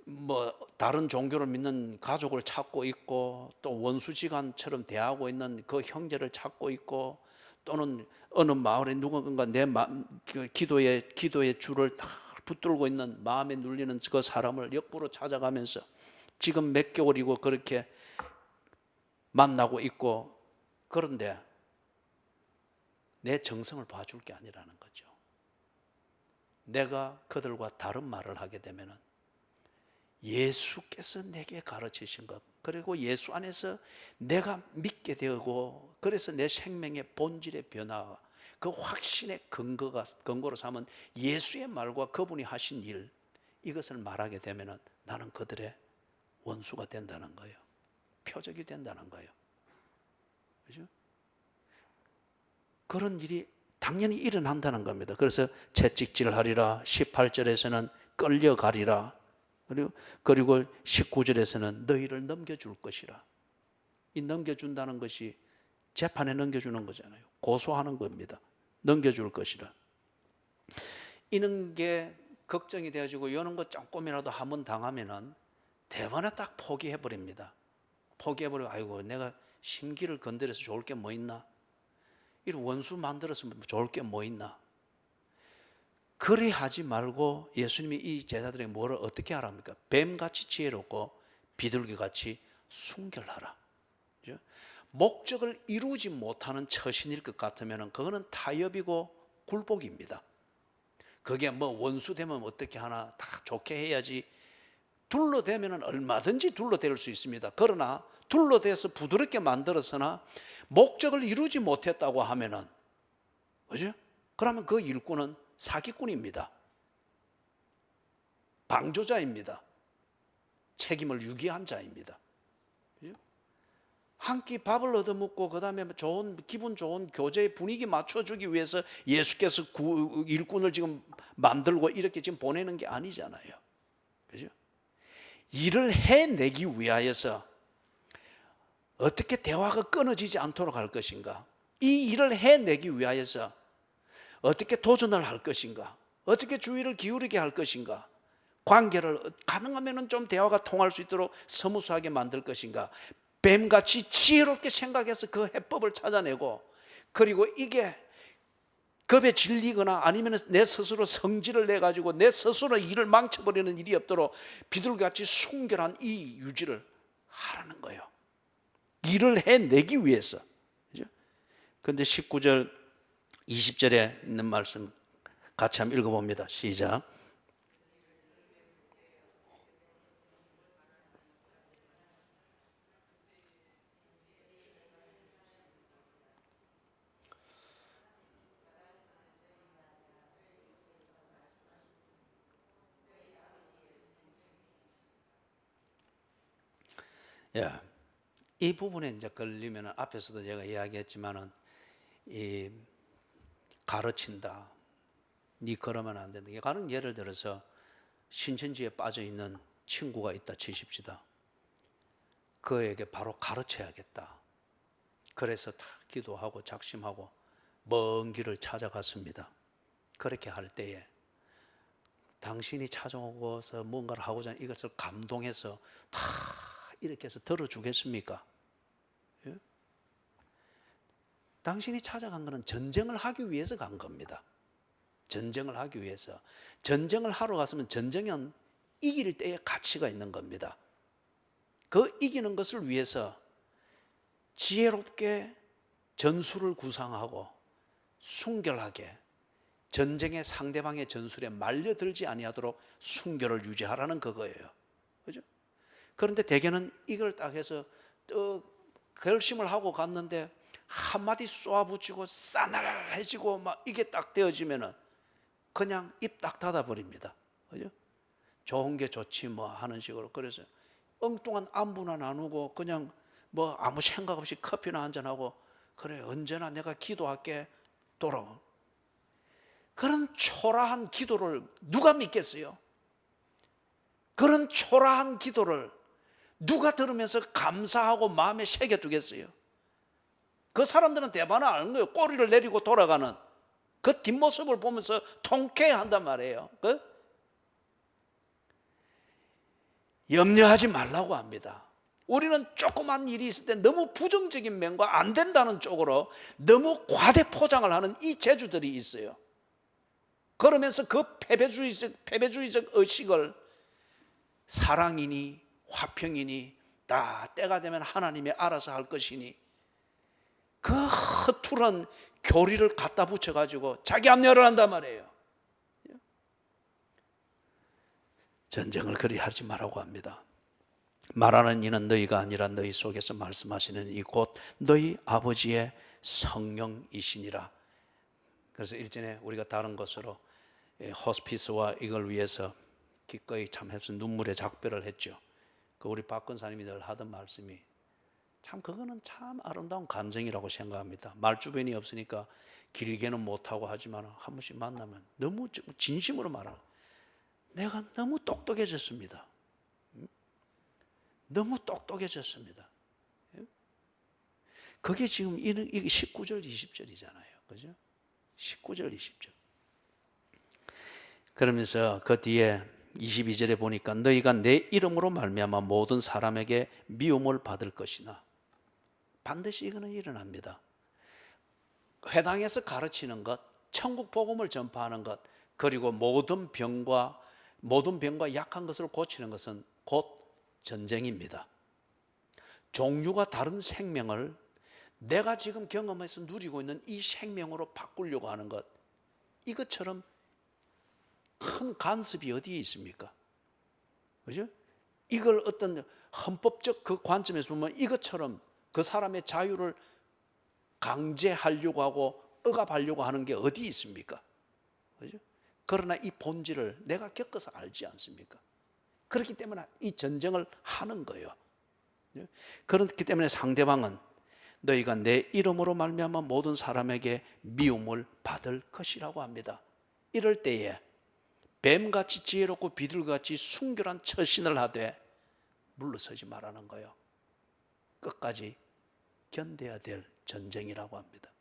뭐 다른 종교를 믿는 가족을 찾고 있고 또 원수지간처럼 대하고 있는 그 형제를 찾고 있고 또는 어느 마을에 누군가 내 기도의 줄을 다 붙들고 있는 마음에 눌리는 그 사람을 역부로 찾아가면서 지금 몇 개월이고 그렇게 만나고 있고 그런데 내 정성을 봐줄 게 아니라는 거죠. 내가 그들과 다른 말을 하게 되면은 예수께서 내게 가르치신 것 그리고 예수 안에서 내가 믿게 되고 그래서 내 생명의 본질의 변화 그 확신의 근거로 삼은 예수의 말과 그분이 하신 일 이것을 말하게 되면은 나는 그들의 원수가 된다는 거예요. 표적이 된다는 거예요. 그죠? 그런 일이 당연히 일어난다는 겁니다. 그래서 채찍질하리라 18절에서는 끌려가리라 그리고 19절에서는 너희를 넘겨줄 것이라. 이 넘겨준다는 것이 재판에 넘겨주는 거잖아요. 고소하는 겁니다. 넘겨줄 것이라. 이런 게 걱정이 되어지고 이런 거 조금이라도 한번 당하면은 대번에 딱 포기해버립니다. 포기해버리고 아이고 내가 심기를 건드려서 좋을 게 뭐 있나? 이런 원수 만들어서 좋을 게 뭐 있나? 그리 하지 말고 예수님이 이 제자들에게 뭐를 어떻게 하랍니까? 뱀같이 지혜롭고 비둘기같이 순결하라. 그죠? 목적을 이루지 못하는 처신일 것 같으면 그거는 타협이고 굴복입니다. 그게 뭐 원수 되면 어떻게 하나 다 좋게 해야지. 둘러대면 얼마든지 둘러댈 수 있습니다. 그러나 둘러대서 부드럽게 만들어서나 목적을 이루지 못했다고 하면은, 그죠? 그러면 그 일꾼은 사기꾼입니다. 방조자입니다. 책임을 유기한 자입니다. 한 끼 밥을 얻어먹고 그 다음에 기분 좋은 교제의 분위기 맞춰주기 위해서 예수께서 일꾼을 지금 만들고 이렇게 지금 보내는 게 아니잖아요. 그죠? 일을 해내기 위하여서 어떻게 대화가 끊어지지 않도록 할 것인가? 이 일을 해내기 위하여서 어떻게 도전을 할 것인가? 어떻게 주의를 기울이게 할 것인가? 관계를 가능하면 좀 대화가 통할 수 있도록 스무스하게 만들 것인가? 뱀같이 지혜롭게 생각해서 그 해법을 찾아내고, 그리고 이게 겁에 질리거나 아니면 내 스스로 성질을 내가지고 내 스스로 일을 망쳐버리는 일이 없도록 비둘기같이 순결한 이 유지를 하라는 거예요. 일을 해내기 위해서. 그런데 19절 20절에 있는 말씀 같이 한번 읽어봅니다. 시작. 예, 이 부분에 이제 걸리면 앞에서도 제가 이야기했지만은 이 가르친다. 네 그러면 안 된다. 다른 예를 들어서 신천지에 빠져 있는 친구가 있다 치십시다. 그에게 바로 가르쳐야겠다. 그래서 다 기도하고 작심하고 먼 길을 찾아갔습니다. 그렇게 할 때에 당신이 찾아오고서 뭔가를 하고자 하는 이것을 감동해서 다 이렇게 해서 들어주겠습니까? 예? 당신이 찾아간 것은 전쟁을 하기 위해서 간 겁니다. 전쟁을 하기 위해서. 전쟁을 하러 갔으면 전쟁은 이길 때에 가치가 있는 겁니다. 그 이기는 것을 위해서 지혜롭게 전술을 구상하고 순결하게 전쟁의 상대방의 전술에 말려들지 아니하도록 순결을 유지하라는 그거예요. 그죠? 그런데 대개는 이걸 딱 해서 또 결심을 하고 갔는데 한마디 쏘아붙이고 싸늘해지고 막 이게 딱 되어지면은 그냥 입 딱 닫아버립니다. 그죠? 좋은 게 좋지 뭐 하는 식으로. 그래서 엉뚱한 안부나 나누고 그냥 뭐 아무 생각 없이 커피나 한잔하고 그래 언제나 내가 기도할게 돌아오. 그런 초라한 기도를 누가 믿겠어요? 그런 초라한 기도를 누가 들으면서 감사하고 마음에 새겨두겠어요? 그 사람들은 대반을 아는 거예요. 꼬리를 내리고 돌아가는 그 뒷모습을 보면서 통쾌해한단 말이에요. 염려하지 말라고 합니다. 우리는 조그만 일이 있을 때 너무 부정적인 면과 안 된다는 쪽으로 너무 과대 포장을 하는 이 재주들이 있어요. 그러면서 그 패배주의적 의식을 사랑이니 화평이니 다 때가 되면 하나님이 알아서 할 것이니 그 허투른 교리를 갖다 붙여가지고 자기 합리화를 한단 말이에요. 전쟁을 그리 하지 말라고 합니다. 말하는 이는 너희가 아니라 너희 속에서 말씀하시는 이 곧 너희 아버지의 성령이시니라. 그래서 일전에 우리가 다른 것으로 호스피스와 이걸 위해서 기꺼이 참해서 눈물의 작별을 했죠. 그 우리 박 권사님이 늘 하던 말씀이 참 그거는 참 아름다운 감정이라고 생각합니다. 말주변이 없으니까 길게는 못하고 하지만 한 번씩 만나면 너무 진심으로 말하는 내가 너무 똑똑해졌습니다. 너무 똑똑해졌습니다. 그게 지금 이게 19절 20절이잖아요. 그죠? 19절 20절. 그러면서 그 뒤에 22절에 보니까 너희가 내 이름으로 말미암아 모든 사람에게 미움을 받을 것이나, 반드시 이거는 일어납니다. 회당에서 가르치는 것, 천국 복음을 전파하는 것, 그리고 모든 병과 약한 것을 고치는 것은 곧 전쟁입니다. 종류가 다른 생명을 내가 지금 경험해서 누리고 있는 이 생명으로 바꾸려고 하는 것, 이것처럼 큰 간섭이 어디에 있습니까? 그죠? 이걸 어떤 헌법적 그 관점에서 보면 이것처럼 그 사람의 자유를 강제하려고 하고 억압하려고 하는 게 어디 있습니까? 그죠? 그러나 이 본질을 내가 겪어서 알지 않습니까? 그렇기 때문에 이 전쟁을 하는 거예요. 그렇기 때문에 상대방은 너희가 내 이름으로 말미암아 모든 사람에게 미움을 받을 것이라고 합니다. 이럴 때에 뱀같이 지혜롭고 비둘기같이 순결한 처신을 하되 물러서지 말라는 거예요. 끝까지 견뎌야 될 전쟁이라고 합니다.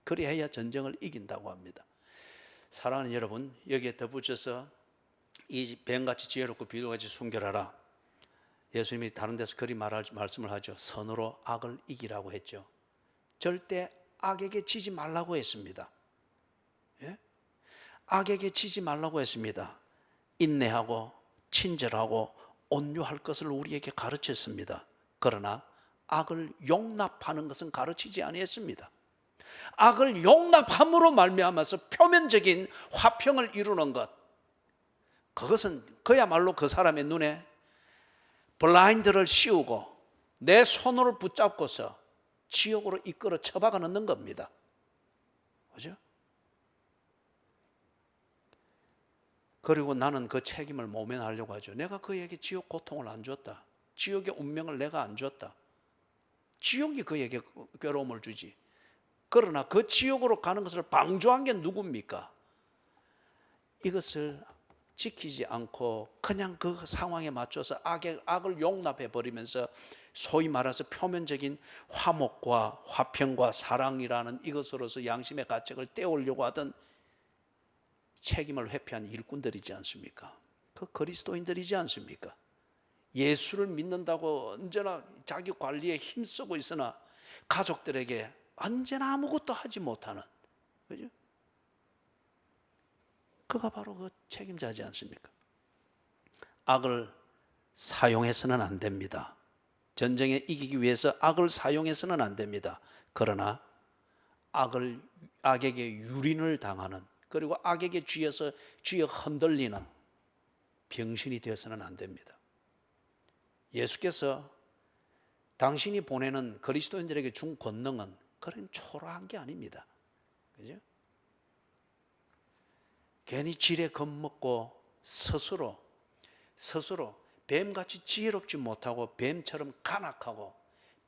그래야 전쟁을 이긴다고 합니다. 사랑하는 여러분, 여기에 덧붙여서 이 뱀같이 지혜롭고 비둘기같이 순결하라. 예수님이 다른 데서 그리 말씀을 하죠. 선으로 악을 이기라고 했죠. 절대 악에게 지지 말라고 했습니다. 예? 악에게 지지 말라고 했습니다. 인내하고 친절하고 온유할 것을 우리에게 가르쳤습니다. 그러나 악을 용납하는 것은 가르치지 아니했습니다. 악을 용납함으로 말미암아서 표면적인 화평을 이루는 것, 그것은 그야말로 그 사람의 눈에 블라인드를 씌우고 내 손으로 붙잡고서 지옥으로 이끌어 처박아 넣는 겁니다. 그죠? 그리고 나는 그 책임을 모면하려고 하죠. 내가 그에게 지옥 고통을 안 줬다. 지옥의 운명을 내가 안 줬다. 지옥이 그에게 괴로움을 주지. 그러나 그 지옥으로 가는 것을 방조한 게 누굽니까? 이것을 지키지 않고 그냥 그 상황에 맞춰서 악을 용납해 버리면서 소위 말해서 표면적인 화목과 화평과 사랑이라는 이것으로서 양심의 가책을 떼우려고 하던 책임을 회피한 일꾼들이지 않습니까? 그 그리스도인들이지 않습니까? 예수를 믿는다고 언제나 자기 관리에 힘쓰고 있으나 가족들에게 언제나 아무것도 하지 못하는, 그죠? 그가 바로 그 책임자지 않습니까? 악을 사용해서는 안 됩니다. 전쟁에 이기기 위해서 악을 사용해서는 안 됩니다. 그러나 악에게 유린을 당하는, 그리고 악에게 쥐어 흔들리는 병신이 되어서는 안 됩니다. 예수께서 당신이 보내는 그리스도인들에게 준 권능은 그런 초라한 게 아닙니다. 그죠? 괜히 지레 겁먹고 스스로 뱀같이 지혜롭지 못하고 뱀처럼 간악하고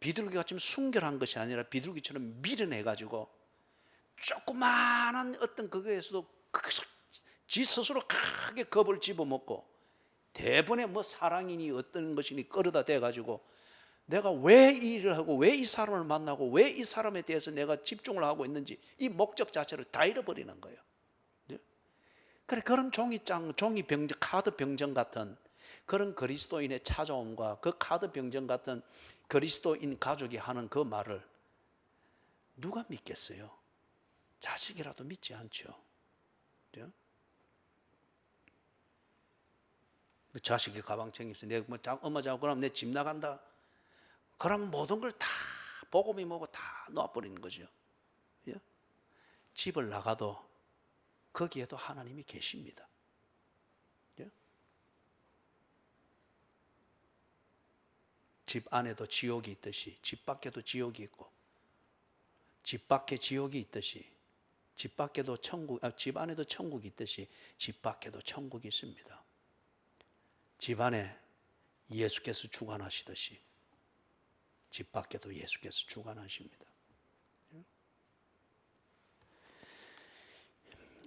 비둘기같이 순결한 것이 아니라 비둘기처럼 미련해가지고 조그마한 어떤 그거에서도 지 스스로 크게 겁을 집어먹고 대번에 뭐 사랑이니 어떤 것이니 끌어다 대가지고 내가 왜 이 일을 하고 왜 이 사람을 만나고 왜 이 사람에 대해서 내가 집중을 하고 있는지 이 목적 자체를 다 잃어버리는 거예요. 그래, 그런 카드 병정 같은 그런 그리스도인의 찾아옴과 그 카드 병정 같은 그리스도인 가족이 하는 그 말을 누가 믿겠어요? 자식이라도 믿지 않죠. 그죠? 자식이 가방 챙기면서 내가 뭐 엄마 자고 그러면 내 집 나간다. 그러면 모든 걸 다 복음이 뭐고 다 놔버리는 거죠. 예? 집을 나가도 거기에도 하나님이 계십니다. 예? 집 안에도 지옥이 있듯이 집 밖에도 지옥이 있고, 집 밖에 지옥이 있듯이 집 안에도 천국이 있듯이 집 밖에도 천국이 있습니다. 집 안에 예수께서 주관하시듯이 집 밖에도 예수께서 주관하십니다.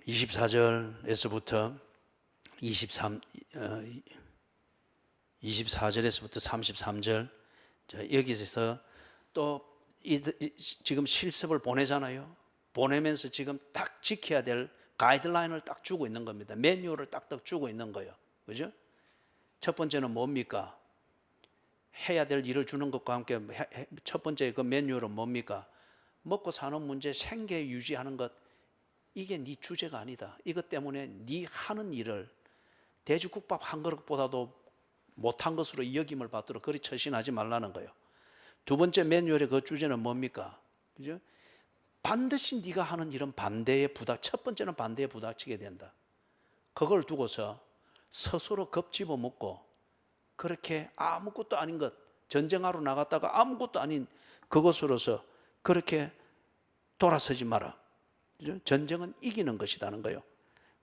24절에서부터 24절에서부터 33절, 여기서 또 지금 실습을 보내잖아요. 보내면서 지금 딱 지켜야 될 가이드라인을 딱 주고 있는 겁니다. 매뉴얼을 딱딱 주고 있는 거예요. 그죠? 첫 번째는 뭡니까? 해야 될 일을 주는 것과 함께 첫 번째 그 매뉴얼은 뭡니까? 먹고 사는 문제, 생계 유지하는 것, 이게 네 주제가 아니다. 이것 때문에 네 하는 일을 돼지국밥 한 그릇보다도 못한 것으로 여김을 받도록 그리 처신하지 말라는 거예요. 두 번째 매뉴얼의 그 주제는 뭡니까? 그죠? 반드시 네가 하는 일은 첫 번째는 반대에 부닥치게 된다. 그걸 두고서 스스로 겁집어 먹고 그렇게 아무것도 아닌 것, 전쟁하러 나갔다가 아무것도 아닌 그것으로서 그렇게 돌아서지 마라. 그죠? 전쟁은 이기는 것이라는 거예요.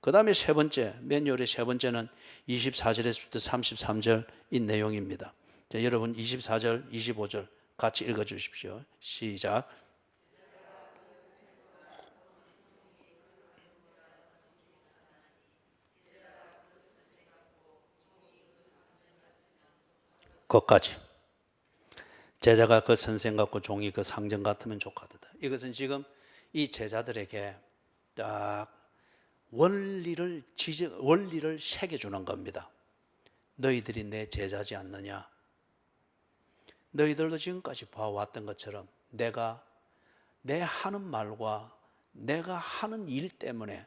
그 다음에 세 번째, 매뉴얼의 세 번째는 24절에서부터 33절 이 내용입니다. 자, 여러분 24절, 25절 같이 읽어주십시오. 시작. 거기까지. 제자가 그 선생 같고 종이 그 상전 같으면 좋거든. 이것은 지금 이 제자들에게 딱 원리를 새겨주는 겁니다. 너희들이 내 제자지 않느냐? 너희들도 지금까지 봐왔던 것처럼 내가 내 하는 말과 내가 하는 일 때문에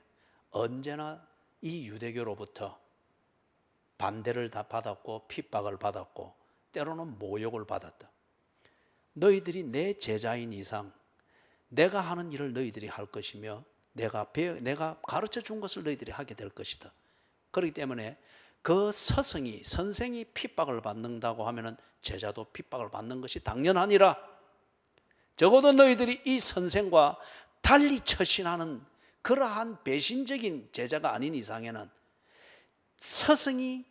언제나 이 유대교로부터 반대를 다 받았고 핍박을 받았고 때로는 모욕을 받았다. 너희들이 내 제자인 이상 내가 하는 일을 너희들이 할 것이며 내가 가르쳐 준 것을 너희들이 하게 될 것이다. 그렇기 때문에 그 선생이 핍박을 받는다고 하면은 제자도 핍박을 받는 것이 당연하니라. 적어도 너희들이 이 선생과 달리 처신하는 그러한 배신적인 제자가 아닌 이상에는 선생이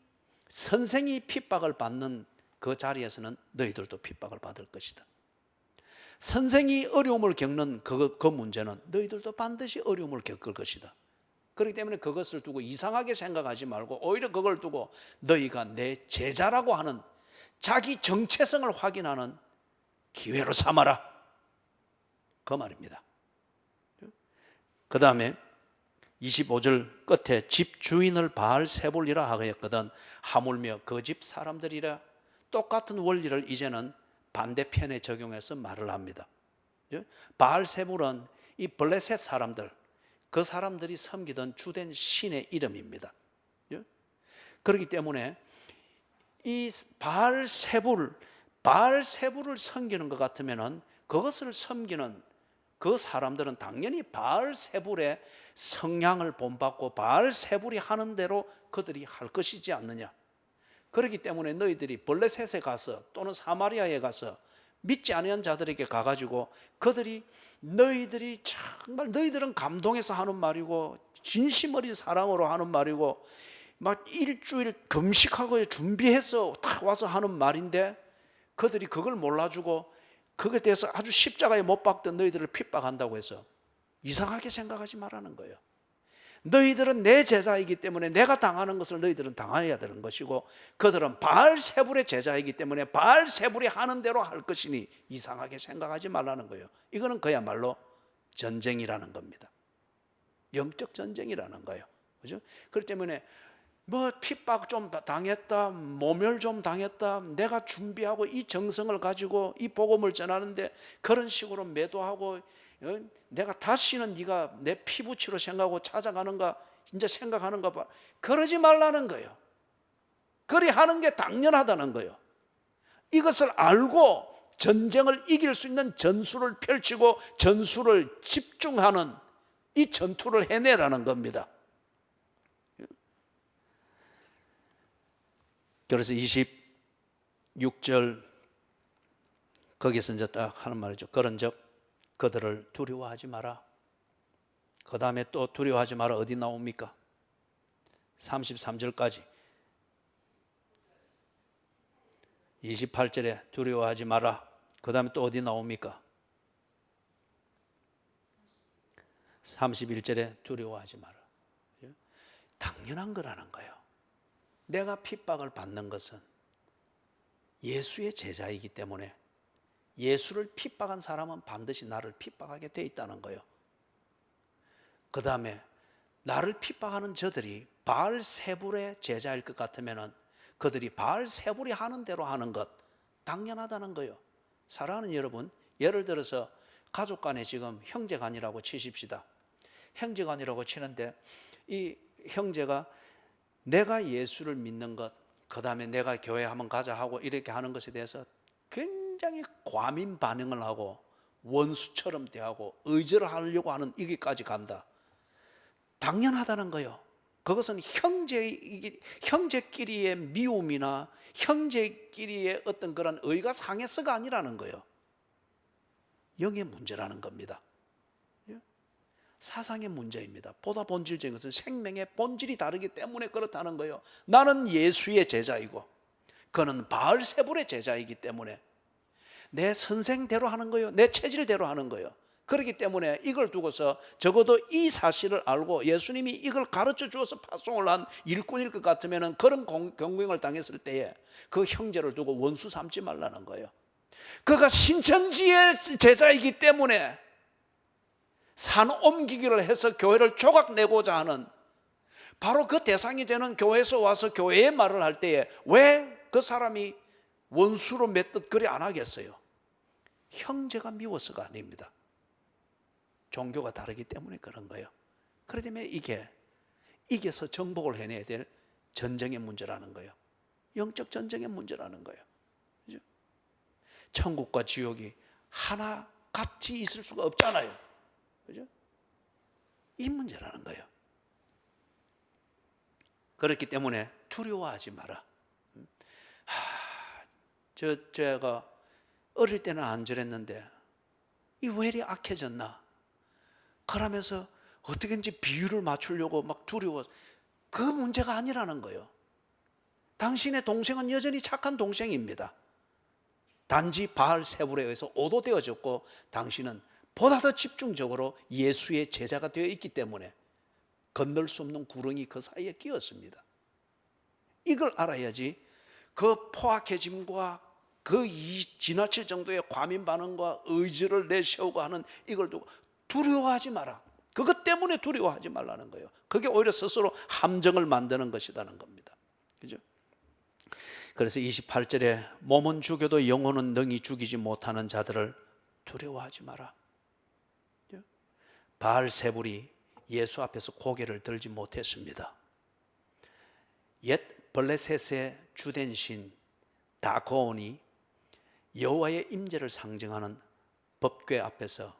핍박을 받는 그 자리에서는 너희들도 핍박을 받을 것이다. 선생이 어려움을 겪는 그 문제는 너희들도 반드시 어려움을 겪을 것이다. 그렇기 때문에 그것을 두고 이상하게 생각하지 말고 오히려 그걸 두고 너희가 내 제자라고 하는 자기 정체성을 확인하는 기회로 삼아라. 그 말입니다. 그 다음에 25절 끝에 집 주인을 바알세불이라 하였거든 하물며 그 집 사람들이라. 똑같은 원리를 이제는 반대편에 적용해서 말을 합니다. 바알세불은 이 블레셋 사람들, 그 사람들이 섬기던 주된 신의 이름입니다. 그렇기 때문에 이 바알세불을 섬기는 것 같으면은 그것을 섬기는 그 사람들은 당연히 바알세불의 성향을 본받고 바알세불이 하는 대로 그들이 할 것이지 않느냐. 그렇기 때문에 너희들이 블레셋에 가서 또는 사마리아에 가서 믿지 않은 자들에게 가가지고 너희들이 정말 너희들은 감동해서 하는 말이고 진심 어린 사랑으로 하는 말이고 막 일주일 금식하고 준비해서 딱 와서 하는 말인데 그들이 그걸 몰라주고 그것에 대해서 아주 십자가에 못 박던 너희들을 핍박한다고 해서 이상하게 생각하지 말라는 거예요. 너희들은 내 제자이기 때문에 내가 당하는 것을 너희들은 당해야 되는 것이고 그들은 바알세불의 제자이기 때문에 바알세불이 하는 대로 할 것이니 이상하게 생각하지 말라는 거예요. 이거는 그야말로 전쟁이라는 겁니다. 영적 전쟁이라는 거예요. 그죠? 그렇기 때문에 핍박 좀 당했다, 모멸 좀 당했다, 내가 준비하고 이 정성을 가지고 이 복음을 전하는데 그런 식으로 매도하고 내가 다시는 네가 내 피부치로 생각하고 찾아가는가 이제 생각하는가 봐. 그러지 말라는 거예요. 그리 하는 게 당연하다는 거예요. 이것을 알고 전쟁을 이길 수 있는 전술을 펼치고 전술을 집중하는 이 전투를 해내라는 겁니다. 그래서 26절 거기서 이제 딱 하는 말이죠. 그런즉 그들을 두려워하지 마라. 그 다음에 또 두려워하지 마라 어디 나옵니까? 33절까지 28절에 두려워하지 마라. 그 다음에 또 어디 나옵니까? 31절에 두려워하지 마라. 당연한 거라는 거예요. 내가 핍박을 받는 것은 예수의 제자이기 때문에 예수를 핍박한 사람은 반드시 나를 핍박하게 돼 있다는 거예요. 그 다음에 나를 핍박하는 저들이 바알세불의 제자일 것 같으면 그들이 바알세불이 하는 대로 하는 것 당연하다는 거예요. 사랑하는 여러분, 예를 들어서 가족 간에 지금 형제간이라고 치십시다. 형제간이라고 치는데 이 형제가 내가 예수를 믿는 것, 그 다음에 내가 교회 한번 가자 하고 이렇게 하는 것에 대해서 굉장히 과민 반응을 하고 원수처럼 대하고 의절을 하려고 하는 이기까지 간다. 당연하다는 거예요. 그것은 형제끼리의 미움이나 형제끼리의 어떤 그런 의가 상해서가 아니라는 거예요. 영의 문제라는 겁니다. 사상의 문제입니다. 보다 본질적인 것은 생명의 본질이 다르기 때문에 그렇다는 거예요. 나는 예수의 제자이고 그는 바알세불의 제자이기 때문에 내 선생대로 하는 거예요. 내 체질대로 하는 거예요. 그렇기 때문에 이걸 두고서 적어도 이 사실을 알고 예수님이 이걸 가르쳐 주어서 파송을 한 일꾼일 것 같으면 그런 경고를 당했을 때에 그 형제를 두고 원수 삼지 말라는 거예요. 그가 신천지의 제자이기 때문에 산 옮기기를 해서 교회를 조각내고자 하는 바로 그 대상이 되는 교회에서 와서 교회의 말을 할 때에 왜 그 사람이 원수로 맺듯 그리 안 하겠어요? 형제가 미워서가 아닙니다. 종교가 다르기 때문에 그런 거예요. 그렇기 때문에 이겨서 정복을 해내야 될 전쟁의 문제라는 거예요. 영적 전쟁의 문제라는 거예요. 그죠? 천국과 지옥이 하나 같이 있을 수가 없잖아요. 그죠? 이 문제라는 거예요. 그렇기 때문에 두려워하지 마라. 제가 어릴 때는 안 저랬는데 이 왜 이리 악해졌나? 그러면서 어떻게든지 비율을 맞추려고 막 두려워. 그 문제가 아니라는 거예요. 당신의 동생은 여전히 착한 동생입니다. 단지 바알세불에 의해서 오도되어졌고 당신은 보다 더 집중적으로 예수의 제자가 되어 있기 때문에 건널 수 없는 구렁이 그 사이에 끼었습니다. 이걸 알아야지 그 포악해짐과 그 지나칠 정도의 과민 반응과 의지를 내세우고 하는 이걸 두고 두려워하지 마라. 그것 때문에 두려워하지 말라는 거예요. 그게 오히려 스스로 함정을 만드는 것이라는 겁니다. 그죠? 그래서 28절에 몸은 죽여도 영혼은 능히 죽이지 못하는 자들을 두려워하지 마라. 바알세불이 예수 앞에서 고개를 들지 못했습니다. 옛 블레셋의 주된 신 다고온이 여호와의 임재를 상징하는 법궤 앞에서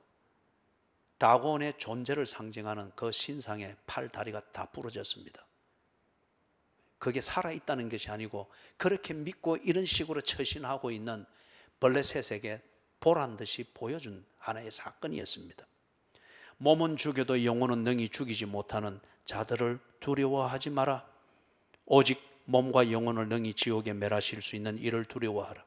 다고온의 존재를 상징하는 그 신상의 팔 다리가 다 부러졌습니다. 그게 살아있다는 것이 아니고 그렇게 믿고 이런 식으로 처신하고 있는 블레셋에게 보란 듯이 보여준 하나의 사건이었습니다. 몸은 죽여도 영혼은 능히 죽이지 못하는 자들을 두려워하지 마라. 오직 몸과 영혼을 능히 지옥에 멸하실 수 있는 이를 두려워하라.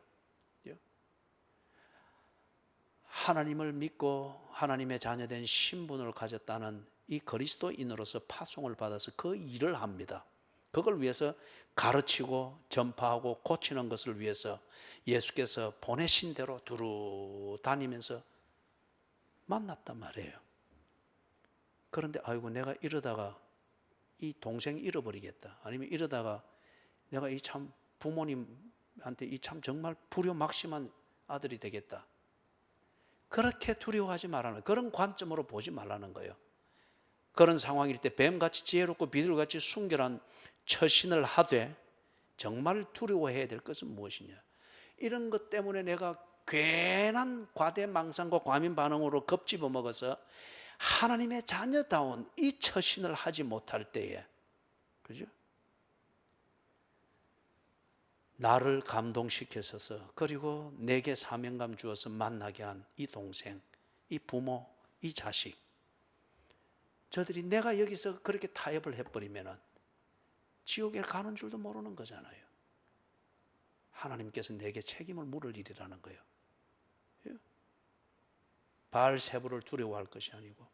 하나님을 믿고 하나님의 자녀된 신분을 가졌다는 이 그리스도인으로서 파송을 받아서 그 일을 합니다. 그걸 위해서 가르치고 전파하고 고치는 것을 위해서 예수께서 보내신 대로 두루 다니면서 만났단 말이에요. 그런데 아이고 내가 이러다가 이 동생 잃어버리겠다. 아니면 이러다가 내가 이 참 부모님한테 이 참 정말 불효막심한 아들이 되겠다. 그렇게 두려워하지 말라는, 그런 관점으로 보지 말라는 거예요. 그런 상황일 때 뱀같이 지혜롭고 비둘기같이 순결한 처신을 하되 정말 두려워해야 될 것은 무엇이냐? 이런 것 때문에 내가 괜한 과대망상과 과민 반응으로 겁집어 먹어서 하나님의 자녀다운 이 처신을 하지 못할 때에, 그죠? 나를 감동시켜서 그리고 내게 사명감 주어서 만나게 한 이 동생, 이 부모, 이 자식, 저들이 내가 여기서 그렇게 타협을 해버리면 지옥에 가는 줄도 모르는 거잖아요. 하나님께서 내게 책임을 물을 일이라는 거예요. 바알세불을 두려워할 것이 아니고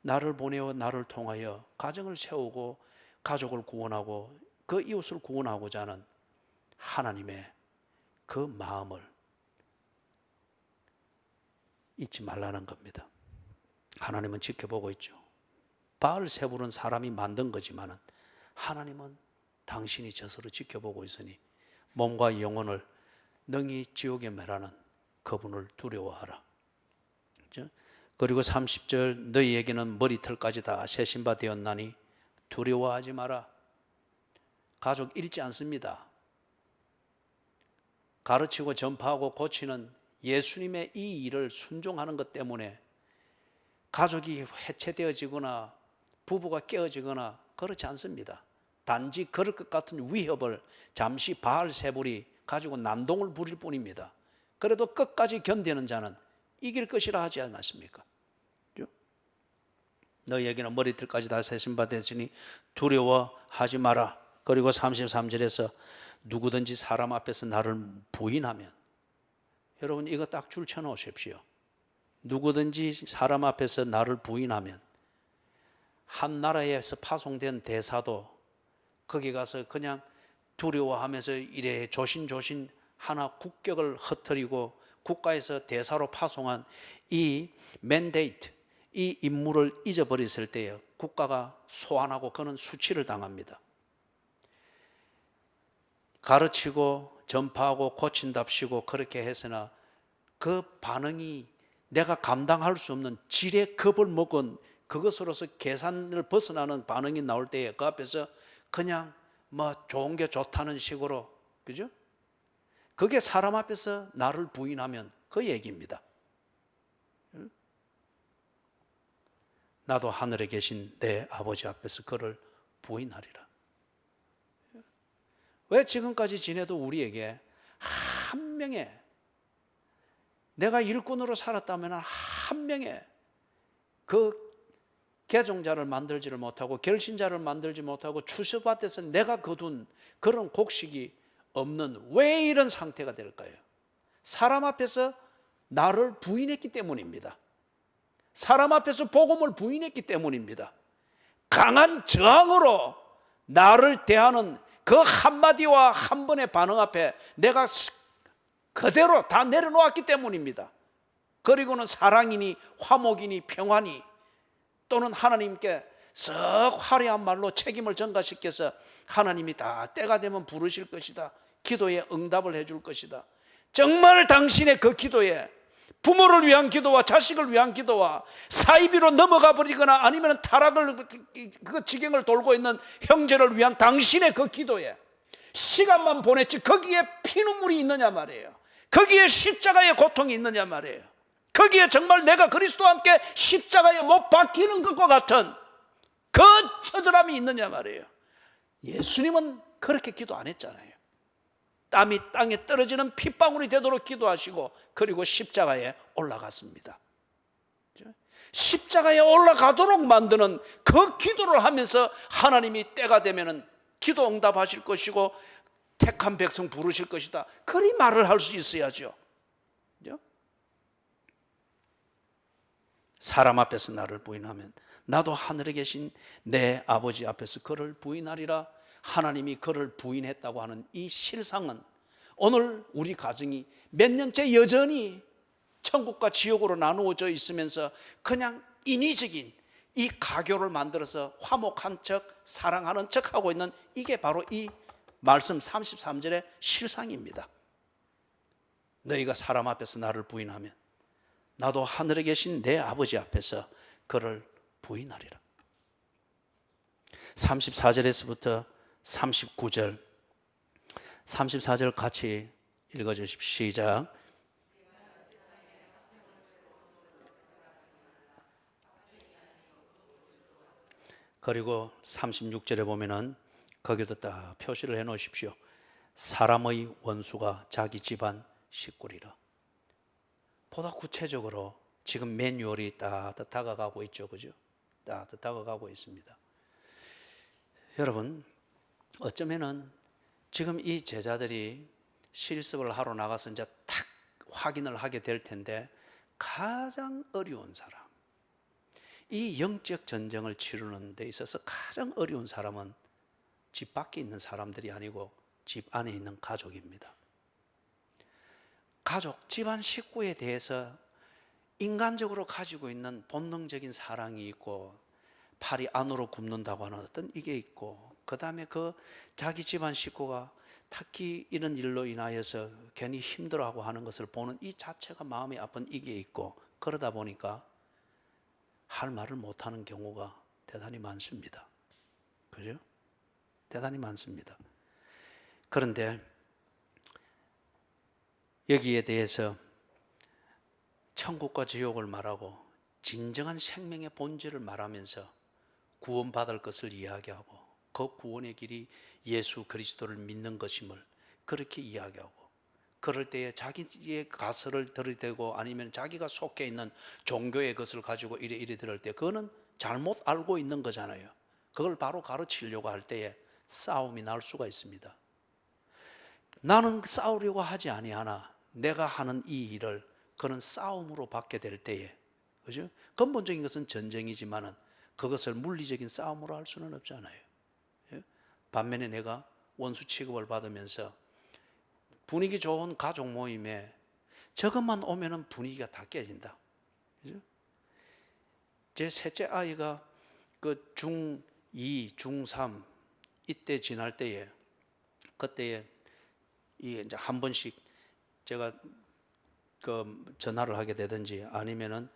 나를 보내어 나를 통하여 가정을 세우고 가족을 구원하고 그 이웃을 구원하고자 하는 하나님의 그 마음을 잊지 말라는 겁니다. 하나님은 지켜보고 있죠. 바알세불은 사람이 만든 거지만 하나님은 당신이 저서로 지켜보고 있으니 몸과 영혼을 능히 지옥에 멸하는 그분을 두려워하라. 그렇죠? 그리고 30절 너희에게는 머리털까지 다 세신 바 되었나니 두려워하지 마라. 가족 잃지 않습니다. 가르치고 전파하고 고치는 예수님의 이 일을 순종하는 것 때문에 가족이 해체되어지거나 부부가 깨어지거나 그렇지 않습니다. 단지 그럴 것 같은 위협을 잠시 바알세불이 가지고 난동을 부릴 뿐입니다. 그래도 끝까지 견디는 자는 이길 것이라 하지 않았습니까? 너희에게는 머리털까지 다 세신 바 되으니 두려워하지 마라. 그리고 33절에서 누구든지 사람 앞에서 나를 부인하면, 여러분 이거 딱 줄쳐 놓으십시오. 누구든지 사람 앞에서 나를 부인하면, 한 나라에서 파송된 대사도 거기 가서 그냥 두려워하면서 이래 조신조신 하나 국격을 흩뜨리고 국가에서 대사로 파송한 이 맨데이트, 이 임무를 잊어버렸을 때에 국가가 소환하고 그는 수치를 당합니다. 가르치고 전파하고 고친답시고 그렇게 해서나 그 반응이 내가 감당할 수 없는 질의 겁을 먹은 그것으로서 계산을 벗어나는 반응이 나올 때에 그 앞에서 그냥 뭐 좋은 게 좋다는 식으로, 그죠? 그게 사람 앞에서 나를 부인하면 그 얘기입니다. 나도 하늘에 계신 내 아버지 앞에서 그를 부인하리라. 왜 지금까지 지내도 우리에게 한 명의, 내가 일꾼으로 살았다면 한 명의 그 개종자를 만들지를 못하고 결신자를 만들지 못하고 추수밭에서 내가 거둔 그런 곡식이 없는, 왜 이런 상태가 될까요? 사람 앞에서 나를 부인했기 때문입니다. 사람 앞에서 복음을 부인했기 때문입니다. 강한 저항으로 나를 대하는 그 한마디와 한 번의 반응 앞에 내가 그대로 다 내려놓았기 때문입니다. 그리고는 사랑이니 화목이니 평안이 또는 하나님께 썩 화려한 말로 책임을 전가시켜서 하나님이 다 때가 되면 부르실 것이다, 기도에 응답을 해줄 것이다, 정말 당신의 그 기도에 부모를 위한 기도와 자식을 위한 기도와 사이비로 넘어가 버리거나 아니면 타락을 그 지경을 돌고 있는 형제를 위한 당신의 그 기도에 시간만 보냈지 거기에 피눈물이 있느냐 말이에요. 거기에 십자가의 고통이 있느냐 말이에요. 거기에 정말 내가 그리스도와 함께 십자가에 못 박히는 것과 같은 그 처절함이 있느냐 말이에요. 예수님은 그렇게 기도 안 했잖아요. 땀이 땅에 떨어지는 핏방울이 되도록 기도하시고 그리고 십자가에 올라갔습니다. 십자가에 올라가도록 만드는 그 기도를 하면서 하나님이 때가 되면은 기도 응답하실 것이고 택한 백성 부르실 것이다, 그리 말을 할 수 있어야죠. 사람 앞에서 나를 부인하면 나도 하늘에 계신 내 아버지 앞에서 그를 부인하리라. 하나님이 그를 부인했다고 하는 이 실상은 오늘 우리 가정이 몇 년째 여전히 천국과 지옥으로 나누어져 있으면서 그냥 인위적인 이 가교를 만들어서 화목한 척 사랑하는 척 하고 있는, 이게 바로 이 말씀 33절의 실상입니다. 너희가 사람 앞에서 나를 부인하면 나도 하늘에 계신 내 아버지 앞에서 그를 부인하리라. 34절에서부터 39절, 34절 같이 읽어주십시오. 시작. 그리고 36절에 보면은 거기도 딱 표시를 해 놓으십시오. 사람의 원수가 자기 집안 식구리라. 보다 구체적으로 지금 매뉴얼이 딱 다가가고 있죠, 그죠? 딱 다가가고 있습니다. 여러분, 어쩌면은 지금 이 제자들이 실습을 하러 나가서 이제 탁 확인을 하게 될 텐데, 가장 어려운 사람, 이 영적 전쟁을 치르는 데 있어서 가장 어려운 사람은 집 밖에 있는 사람들이 아니고 집 안에 있는 가족입니다. 가족, 집안 식구에 대해서 인간적으로 가지고 있는 본능적인 사랑이 있고 팔이 안으로 굽는다고 하는 어떤 이게 있고, 그 다음에 그 자기 집안 식구가 특히 이런 일로 인하여서 괜히 힘들어하고 하는 것을 보는 이 자체가 마음이 아픈 이게 있고, 그러다 보니까 할 말을 못하는 경우가 대단히 많습니다. 그죠? 대단히 많습니다. 그런데 여기에 대해서 천국과 지옥을 말하고 진정한 생명의 본질을 말하면서 구원받을 것을 이야기하고, 그 구원의 길이 예수 그리스도를 믿는 것임을 그렇게 이야기하고, 그럴 때에 자기의 가설을 들이대고 아니면 자기가 속해 있는 종교의 것을 가지고 이래 들을 때, 그거는 잘못 알고 있는 거잖아요. 그걸 바로 가르치려고 할 때에 싸움이 날 수가 있습니다. 나는 싸우려고 하지 아니하나 내가 하는 이 일을 그는 싸움으로 받게 될 때에, 그죠? 근본적인 것은 전쟁이지만은 그것을 물리적인 싸움으로 할 수는 없잖아요. 반면에 내가 원수 취급을 받으면서 분위기 좋은 가족 모임에 저것만 오면은 분위기가 다 깨진다. 그죠? 제 셋째 아이가 그 중2, 중3 이때 지날 때에, 그때에 이제 한 번씩 제가 그 전화를 하게 되든지 아니면은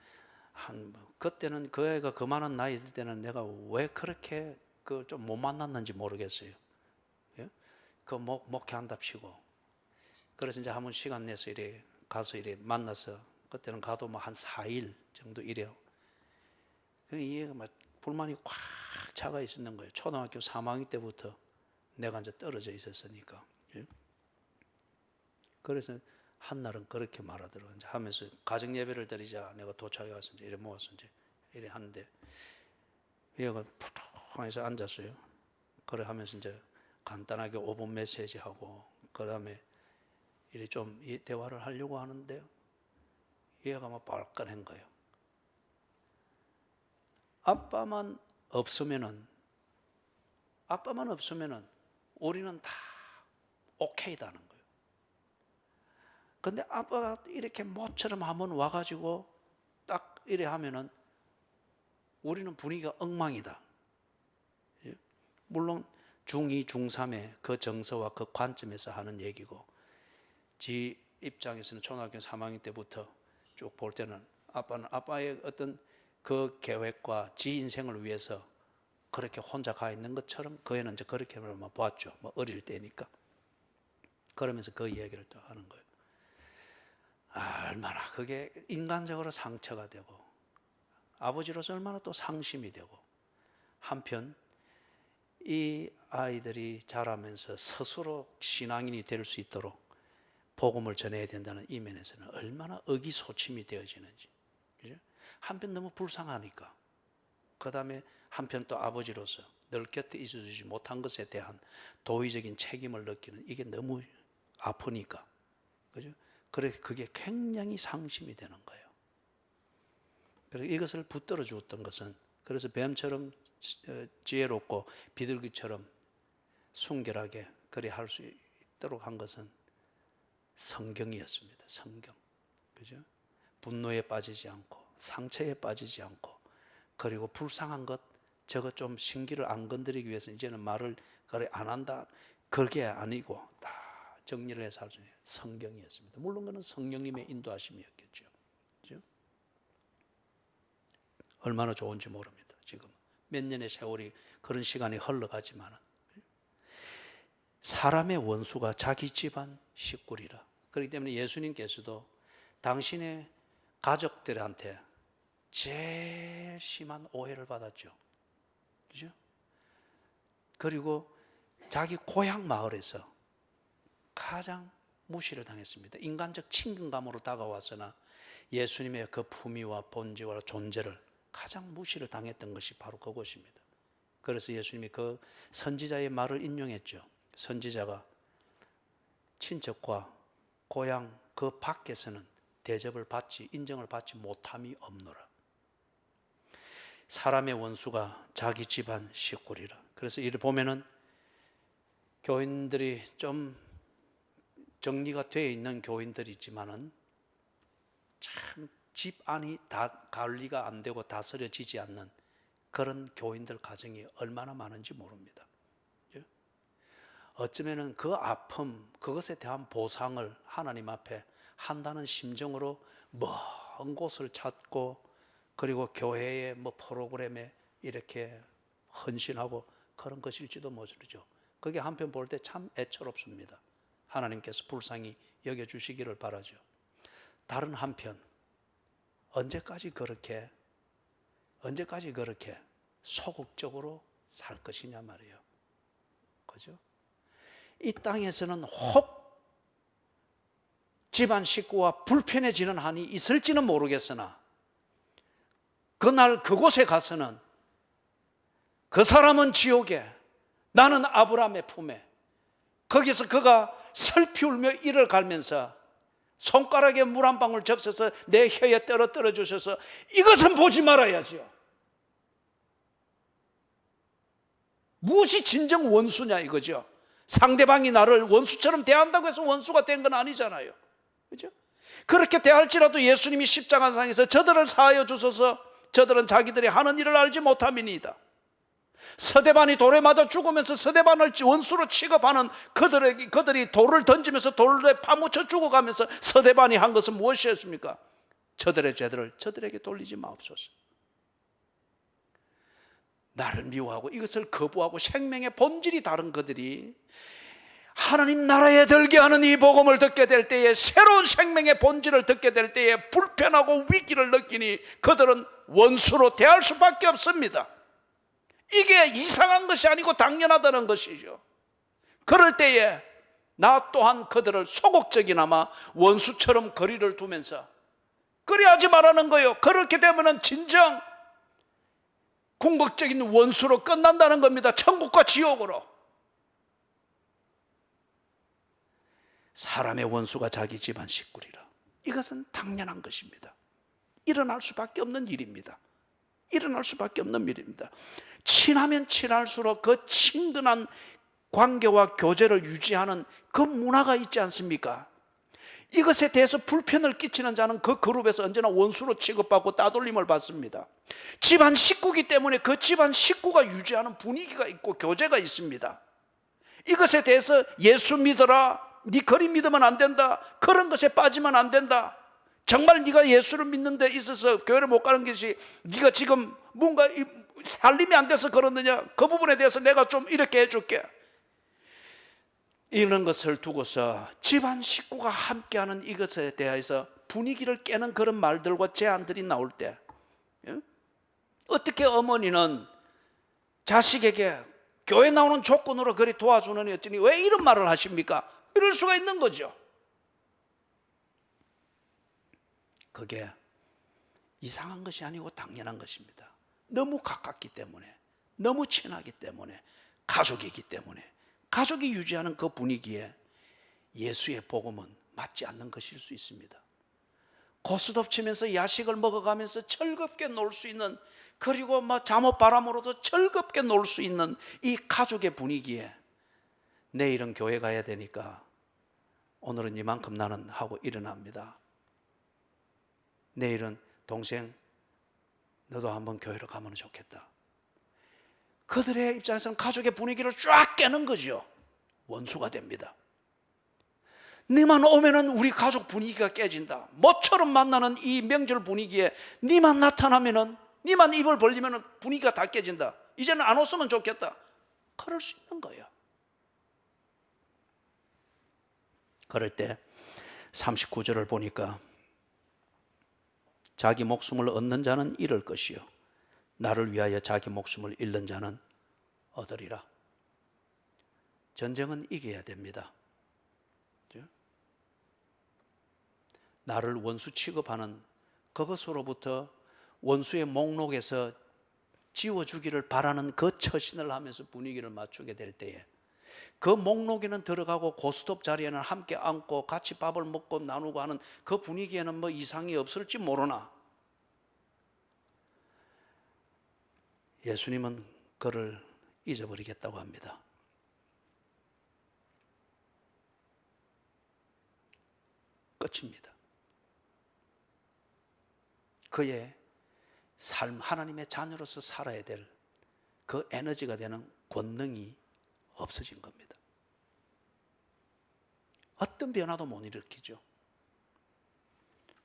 그때는 그 애가 그만한 나이 있을 때는 내가 왜 그렇게 그 좀 못 만났는지 모르겠어요. 예? 그 목회한답시고. 그래서 이제 한번 시간 내서 이래 가서 이래 만나서, 그때는 가도 뭐 한 4일 정도 이래요. 이 애가 막 불만이 꽉 차가 있었는 거예요. 초등학교 3학년 때부터 내가 이제 떨어져 있었으니까. 예? 그래서 한날은 그렇게 말하더라고요. 이제 하면서 가정 예배를 드리자, 내가 도착해 와서 이제 이래 모아서 이제 이래 하는데, 얘가 푸둥해서 앉았어요. 그래 하면서 이제 간단하게 5분 메시지 하고, 그 다음에 이래 좀 이 대화를 하려고 하는데 얘가 막 발끈한 거예요. 아빠만 없으면은 우리는 다 오케이다는 거예요. 근데 아빠가 이렇게 모처럼 한번 와가지고 딱 이래 하면은 우리는 분위기가 엉망이다. 물론 중2, 중3의 그 정서와 그 관점에서 하는 얘기고, 지 입장에서는 초등학교 3학년 때부터 쭉 볼 때는 아빠는 아빠의 어떤 그 계획과 지 인생을 위해서 그렇게 혼자 가 있는 것처럼 그 애는 이제 그렇게만 보았죠. 뭐 어릴 때니까. 그러면서 그 이야기를 또 하는 거예요. 얼마나 그게 인간적으로 상처가 되고, 아버지로서 얼마나 또 상심이 되고, 한편 이 아이들이 자라면서 스스로 신앙인이 될 수 있도록 복음을 전해야 된다는 이 면에서는 얼마나 의기소침이 되어지는지. 그죠? 한편 너무 불쌍하니까, 그 다음에 한편 또 아버지로서 늘 곁에 있어주지 못한 것에 대한 도의적인 책임을 느끼는 이게 너무 아프니까. 그죠? 그래, 그게 굉장히 상심이 되는 거예요. 그래서 이것을 붙들어 주었던 것은, 그래서 뱀처럼 지혜롭고 비둘기처럼 순결하게 그리 할 수 있도록 한 것은 성경이었습니다. 성경. 그죠? 분노에 빠지지 않고, 상처에 빠지지 않고, 그리고 불쌍한 것, 저거 좀 심기를 안 건드리기 위해서 이제는 말을 그래 안 한다. 그게 아니고 다 정리를 해서 할 수 있는 성경이었습니다. 물론 그는 성령님의 인도하심이었겠죠. 그죠? 얼마나 좋은지 모릅니다. 지금 몇 년의 세월이 그런 시간이 흘러가지만은, 사람의 원수가 자기 집안 식구리라. 그렇기 때문에 예수님께서도 당신의 가족들한테 제일 심한 오해를 받았죠. 그죠? 그리고 자기 고향 마을에서 가장 무시를 당했습니다. 인간적 친근감으로 다가왔으나 예수님의 그 품위와 본질과 존재를 가장 무시를 당했던 것이 바로 그것입니다. 그래서 예수님이 그 선지자의 말을 인용했죠. 선지자가 친척과 고향 그 밖에서는 대접을 받지, 인정을 받지 못함이 없노라. 사람의 원수가 자기 집안 식구리라. 그래서 이를 보면은 교인들이 좀 정리가 되어 있는 교인들이 있지만은 참 집안이 다 관리가 안 되고 다스려지지 않는 그런 교인들 가정이 얼마나 많은지 모릅니다. 어쩌면은 그 아픔, 그것에 대한 보상을 하나님 앞에 한다는 심정으로 먼 곳을 찾고, 그리고 교회의 뭐 프로그램에 이렇게 헌신하고 그런 것일지도 모르죠. 그게 한편 볼 때 참 애처롭습니다. 하나님께서 불쌍히 여겨주시기를 바라죠. 다른 한편, 언제까지 그렇게 소극적으로 살 것이냐 말이에요. 그죠? 이 땅에서는 혹 집안 식구와 불편해지는 한이 있을지는 모르겠으나, 그날 그곳에 가서는 그 사람은 지옥에, 나는 아브라함의 품에, 거기서 그가 슬피 울며 이를 갈면서 손가락에 물 한 방울 적셔서 내 혀에 떨어뜨려 주셔서 이것은 보지 말아야죠. 무엇이 진정 원수냐 이거죠. 상대방이 나를 원수처럼 대한다고 해서 원수가 된 건 아니잖아요. 그죠? 그렇게 대할지라도 예수님이 십자가상에서 저들을 사하여 주소서, 저들은 자기들이 하는 일을 알지 못함이니이다. 서대반이 돌에 맞아 죽으면서 서대반을 원수로 취급하는 그들이 돌을 던지면서 돌에 파묻혀 죽어가면서 서대반이 한 것은 무엇이었습니까? 저들의 죄들을 저들에게 돌리지 마옵소서. 나를 미워하고 이것을 거부하고 생명의 본질이 다른 그들이 하나님 나라에 들게 하는 이 복음을 듣게 될 때에, 새로운 생명의 본질을 듣게 될 때에 불편하고 위기를 느끼니 그들은 원수로 대할 수밖에 없습니다. 이게 이상한 것이 아니고 당연하다는 것이죠. 그럴 때에 나 또한 그들을 소극적이나마 원수처럼 거리를 두면서 그리하지 말라는 거예요. 그렇게 되면 진정 궁극적인 원수로 끝난다는 겁니다. 천국과 지옥으로. 사람의 원수가 자기 집안 식구리라. 이것은 당연한 것입니다. 일어날 수밖에 없는 일입니다. 일어날 수밖에 없는 일입니다. 친하면 친할수록 그 친근한 관계와 교제를 유지하는 그 문화가 있지 않습니까? 이것에 대해서 불편을 끼치는 자는 그 그룹에서 언제나 원수로 취급받고 따돌림을 받습니다. 집안 식구이기 때문에 그 집안 식구가 유지하는 분위기가 있고 교제가 있습니다. 이것에 대해서 예수 믿어라, 네 거리 믿으면 안 된다, 그런 것에 빠지면 안 된다, 정말 네가 예수를 믿는 데 있어서 교회를 못 가는 것이 네가 지금 뭔가 살림이 안 돼서 그러느냐, 그 부분에 대해서 내가 좀 이렇게 해줄게, 이런 것을 두고서 집안 식구가 함께하는 이것에 대해서 분위기를 깨는 그런 말들과 제안들이 나올 때, 어떻게 어머니는 자식에게 교회 나오는 조건으로 그리 도와주느니 어쩌니 왜 이런 말을 하십니까? 이럴 수가 있는 거죠. 그게 이상한 것이 아니고 당연한 것입니다. 너무 가깝기 때문에, 너무 친하기 때문에, 가족이기 때문에, 가족이 유지하는 그 분위기에 예수의 복음은 맞지 않는 것일 수 있습니다. 고스톱 치면서 야식을 먹어가면서 즐겁게 놀 수 있는, 그리고 잠옷 바람으로도 즐겁게 놀 수 있는 이 가족의 분위기에 내일은 교회 가야 되니까 오늘은 이만큼 나는 하고 일어납니다. 내일은 동생 너도 한번 교회로 가면 좋겠다. 그들의 입장에서는 가족의 분위기를 쫙 깨는 거죠. 원수가 됩니다. 네만 오면은 우리 가족 분위기가 깨진다. 모처럼 만나는 이 명절 분위기에 네만 나타나면은, 네만 입을 벌리면은 분위기가 다 깨진다. 이제는 안 왔으면 좋겠다. 그럴 수 있는 거예요. 그럴 때 39절을 보니까 자기 목숨을 얻는 자는 잃을 것이요 나를 위하여 자기 목숨을 잃는 자는 얻으리라. 전쟁은 이겨야 됩니다. 나를 원수 취급하는 그것으로부터, 원수의 목록에서 지워주기를 바라는 그 처신을 하면서 분위기를 맞추게 될 때에 그 목록에는 들어가고 고스톱 자리에는 함께 앉고 같이 밥을 먹고 나누고 하는 그 분위기에는 뭐 이상이 없을지 모르나 예수님은 그를 잊어버리겠다고 합니다. 끝입니다. 그의 삶, 하나님의 자녀로서 살아야 될 그 에너지가 되는 권능이 없어진 겁니다. 어떤 변화도 못 일으키죠.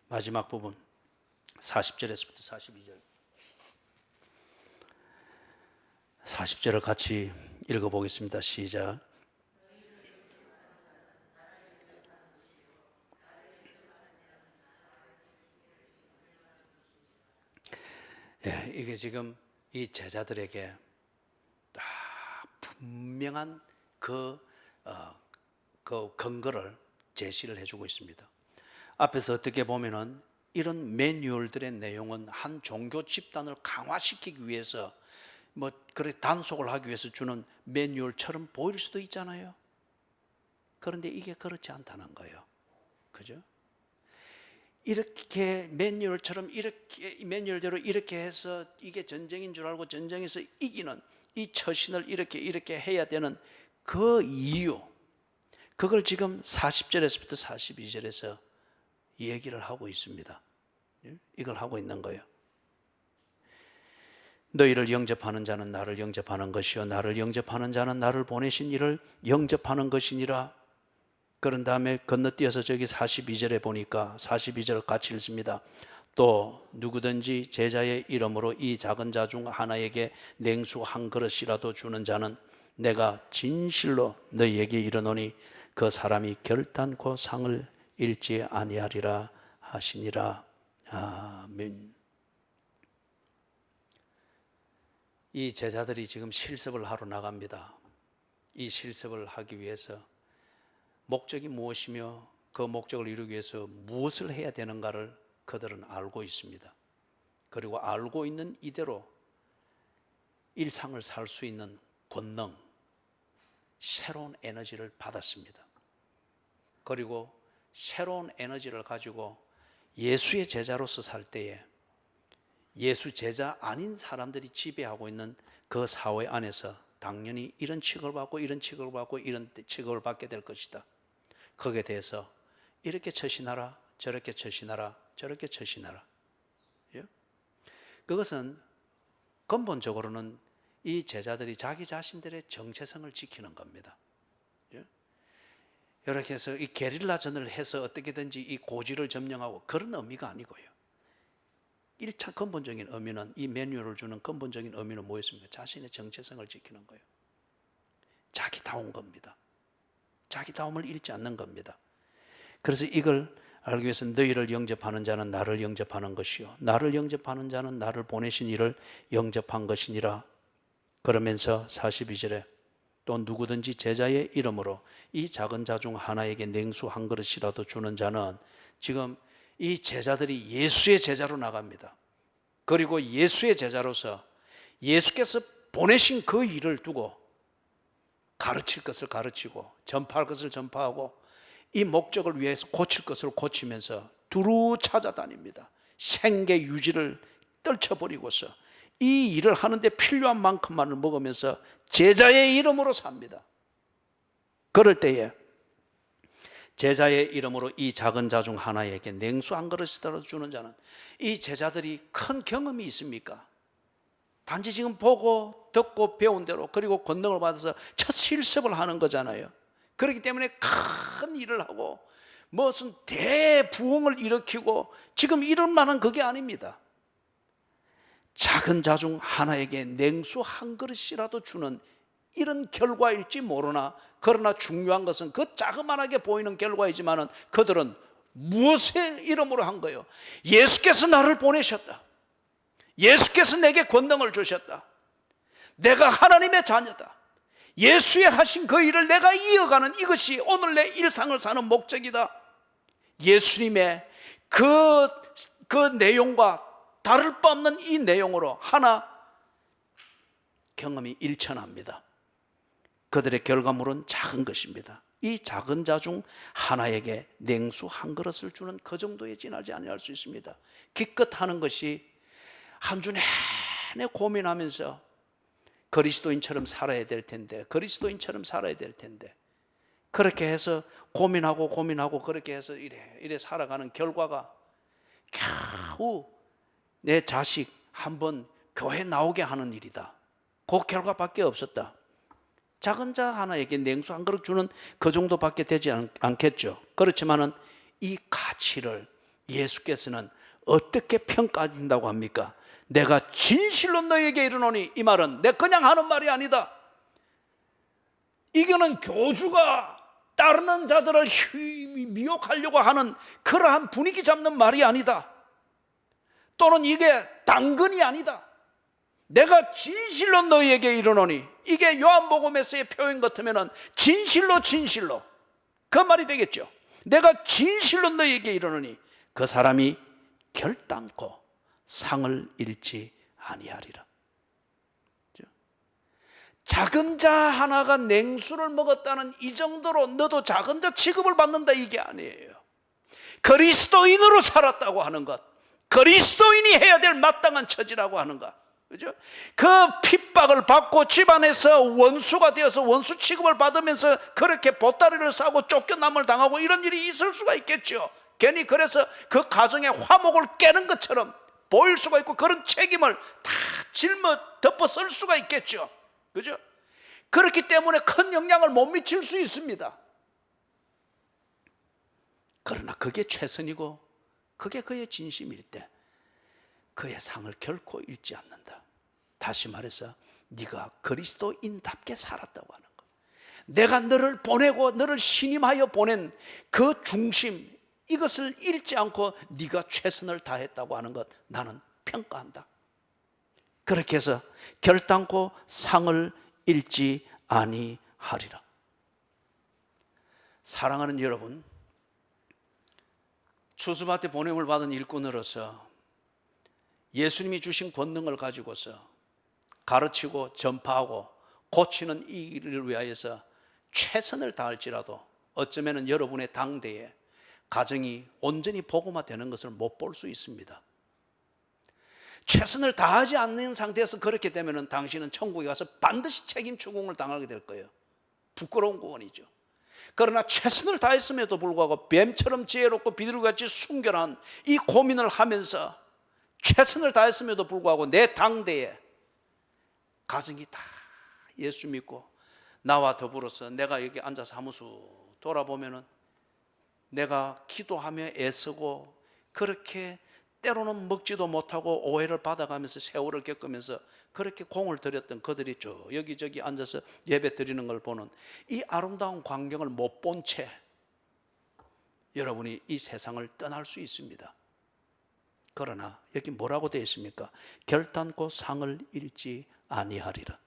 마지막 부분 40절에서부터 42절 40절을 같이 읽어보겠습니다. 시작. 예, 이게 지금 이 제자들에게 딱 분명한 그 근거를 제시를 해주고 있습니다. 앞에서 어떻게 보면은 이런 매뉴얼들의 내용은 한 종교 집단을 강화시키기 위해서 뭐 그렇게 단속을 하기 위해서 주는 매뉴얼처럼 보일 수도 있잖아요. 그런데 이게 그렇지 않다는 거예요. 그죠? 이렇게 매뉴얼처럼 이렇게 매뉴얼대로 이렇게 해서 이게 전쟁인 줄 알고 전쟁에서 이기는 이 처신을 이렇게 해야 되는 그 이유, 그걸 지금 40절에서부터 42절에서 얘기를 하고 있습니다. 이걸 하고 있는 거예요. 너희를 영접하는 자는 나를 영접하는 것이요 나를 영접하는 자는 나를 보내신 이를 영접하는 것이니라. 그런 다음에 건너뛰어서 저기 42절에 보니까 42절 같이 읽습니다. 또 누구든지 제자의 이름으로 이 작은 자 중 하나에게 냉수 한 그릇이라도 주는 자는 내가 진실로 너희에게 이르노니 그 사람이 결단코 상을 잃지 아니하리라 하시니라. 아멘. 이 제자들이 지금 실습을 하러 나갑니다. 이 실습을 하기 위해서 목적이 무엇이며 그 목적을 이루기 위해서 무엇을 해야 되는가를 그들은 알고 있습니다. 그리고 알고 있는 이대로 일상을 살 수 있는 권능, 새로운 에너지를 받았습니다. 그리고 새로운 에너지를 가지고 예수의 제자로서 살 때에 예수 제자 아닌 사람들이 지배하고 있는 그 사회 안에서 당연히 이런 취급을 받고 이런 취급을 받고 이런 취급을 받게 될 것이다. 거기에 대해서 이렇게 처신하라, 저렇게 처신하라, 저렇게 처신하라. 그것은 근본적으로는 이 제자들이 자기 자신들의 정체성을 지키는 겁니다. 이렇게 해서 이 게릴라전을 해서 어떻게든지 이 고지를 점령하고 그런 의미가 아니고요. 1차 근본적인 의미는, 이 매뉴얼을 주는 근본적인 의미는 뭐였습니까? 자신의 정체성을 지키는 거예요. 자기다운 겁니다. 자기다움을 잃지 않는 겁니다. 그래서 이걸 알기 위해서 너희를 영접하는 자는 나를 영접하는 것이요 나를 영접하는 자는 나를 보내신 이를 영접한 것이니라. 그러면서 42절에 또 누구든지 제자의 이름으로 이 작은 자 중 하나에게 냉수 한 그릇이라도 주는 자는, 지금 이 제자들이 예수의 제자로 나갑니다. 그리고 예수의 제자로서 예수께서 보내신 그 일을 두고 가르칠 것을 가르치고 전파할 것을 전파하고 이 목적을 위해서 고칠 것을 고치면서 두루 찾아다닙니다. 생계 유지를 떨쳐버리고서 이 일을 하는데 필요한 만큼만을 먹으면서 제자의 이름으로 삽니다. 그럴 때에 제자의 이름으로 이 작은 자 중 하나에게 냉수 한 그릇이라도 주는 자는, 이 제자들이 큰 경험이 있습니까? 단지 지금 보고 듣고 배운 대로 그리고 권능을 받아서 첫 실습을 하는 거잖아요. 그렇기 때문에 큰 일을 하고 무슨 대부흥을 일으키고 지금 이럴 만한 그게 아닙니다. 작은 자 중 하나에게 냉수 한 그릇이라도 주는 이런 결과일지 모르나, 그러나 중요한 것은 그 자그만하게 보이는 결과이지만은 그들은 무엇의 이름으로 한 거예요? 예수께서 나를 보내셨다. 예수께서 내게 권능을 주셨다. 내가 하나님의 자녀다. 예수의 하신 그 일을 내가 이어가는 이것이 오늘 내 일상을 사는 목적이다. 예수님의 그 내용과 다를 바 없는 이 내용으로 하나 경험이 일천합니다. 그들의 결과물은 작은 것입니다. 이 작은 자 중 하나에게 냉수 한 그릇을 주는 그 정도에 지나지 아니할 수 있습니다. 기껏 하는 것이 한 주 내내 고민하면서 그리스도인처럼 살아야 될 텐데, 그리스도인처럼 살아야 될 텐데, 그렇게 해서 고민하고 그렇게 해서 이래 살아가는 결과가 겨우 내 자식 한번 교회 나오게 하는 일이다. 그 결과밖에 없었다. 작은 자 하나에게 냉수 한 그릇 주는 그 정도밖에 되지 않겠죠. 그렇지만은 이 가치를 예수께서는 어떻게 평가하신다고 합니까? 내가 진실로 너에게 이르노니, 이 말은 내 그냥 하는 말이 아니다. 이거는 교주가 따르는 자들을 미혹하려고 하는 그러한 분위기 잡는 말이 아니다. 또는 이게 당근이 아니다. 내가 진실로 너희에게 이르노니, 이게 요한복음에서의 표현 같으면 진실로 그 말이 되겠죠. 내가 진실로 너희에게 이르노니 그 사람이 결단코 상을 잃지 아니하리라. 작은 자 하나가 냉수를 먹었다는 이 정도로 너도 작은 자 취급을 받는다, 이게 아니에요. 그리스도인으로 살았다고 하는 것, 그리스도인이 해야 될 마땅한 처지라고 하는 것, 그죠? 그 핍박을 받고 집안에서 원수가 되어서 원수 취급을 받으면서 그렇게 보따리를 싸고 쫓겨남을 당하고 이런 일이 있을 수가 있겠죠. 괜히 그래서 그 가정의 화목을 깨는 것처럼 보일 수가 있고, 그런 책임을 다 짊어 덮어 쓸 수가 있겠죠. 그죠? 그렇기 때문에 큰 영향을 못 미칠 수 있습니다. 그러나 그게 최선이고 그게 그의 진심일 때 그의 상을 결코 잃지 않는다. 다시 말해서 네가 그리스도인답게 살았다고 하는 것, 내가 너를 보내고 너를 신임하여 보낸 그 중심, 이것을 잃지 않고 네가 최선을 다했다고 하는 것, 나는 평가한다. 그렇게 해서 결단코 상을 잃지 아니하리라. 사랑하는 여러분, 추수밭에 보냄을 받은 일꾼으로서 예수님이 주신 권능을 가지고서 가르치고 전파하고 고치는 이 일을 위하여서 최선을 다할지라도 어쩌면 여러분의 당대에 가정이 온전히 복음화되는 것을 못 볼 수 있습니다. 최선을 다하지 않는 상태에서 그렇게 되면 당신은 천국에 가서 반드시 책임 추궁을 당하게 될 거예요. 부끄러운 구원이죠. 그러나 최선을 다했음에도 불구하고 뱀처럼 지혜롭고 비둘기같이 순결한 이 고민을 하면서 최선을 다했음에도 불구하고 내 당대에 가정이 다 예수 믿고 나와 더불어서 내가 여기 앉아서 사무소 돌아보면은 내가 기도하며 애쓰고 그렇게 때로는 먹지도 못하고 오해를 받아가면서 세월을 겪으면서 그렇게 공을 들였던 그들이 쭉 여기저기 앉아서 예배 드리는 걸 보는 이 아름다운 광경을 못 본 채 여러분이 이 세상을 떠날 수 있습니다. 그러나 여기 뭐라고 되어 있습니까? 결단코 상을 잃지 아니하리라.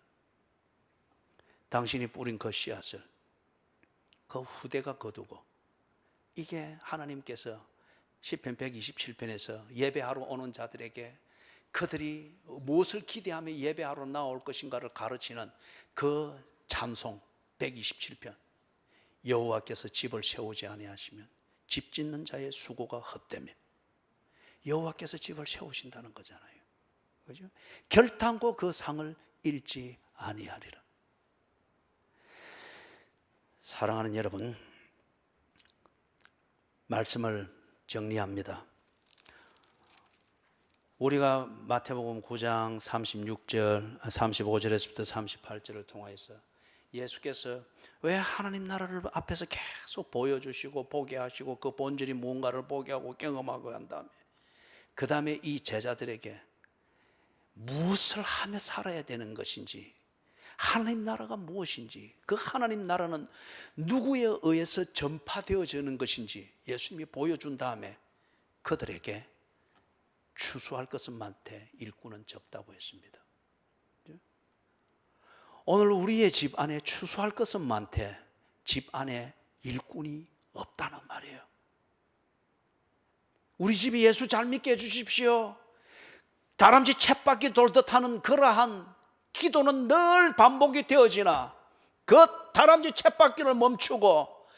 당신이 뿌린 그 씨앗을 그 후대가 거두고, 이게 하나님께서 시편 127편에서 예배하러 오는 자들에게 그들이 무엇을 기대하며 예배하러 나올 것인가를 가르치는 그 찬송 127편, 여호와께서 집을 세우지 아니하시면 집 짓는 자의 수고가 헛되며, 여호와께서 집을 세우신다는 거잖아요. 그죠? 결단코 그 상을 잃지 아니하리라. 사랑하는 여러분, 말씀을 정리합니다. 우리가 마태복음 9장 36절, 35절에서부터 38절을 통하여서 예수께서 왜 하나님 나라를 앞에서 계속 보여주시고 보게 하시고 그 본질이 무언가를 보게 하고 경험하고 한 다음에 그 다음에 이 제자들에게 무엇을 하며 살아야 되는 것인지, 하나님 나라가 무엇인지, 그 하나님 나라는 누구에 의해서 전파되어지는 것인지 예수님이 보여준 다음에 그들에게 추수할 것은 많되 일꾼은 적다고 했습니다. 오늘 우리의 집 안에 추수할 것은 많되 집 안에 일꾼이 없다는 말이에요. 우리 집이 예수 잘 믿게 해주십시오, 다람쥐 쳇바퀴 돌듯 하는 그러한 기도는 늘 반복이 되어지나 그 다람쥐 쳇바퀴를 멈추고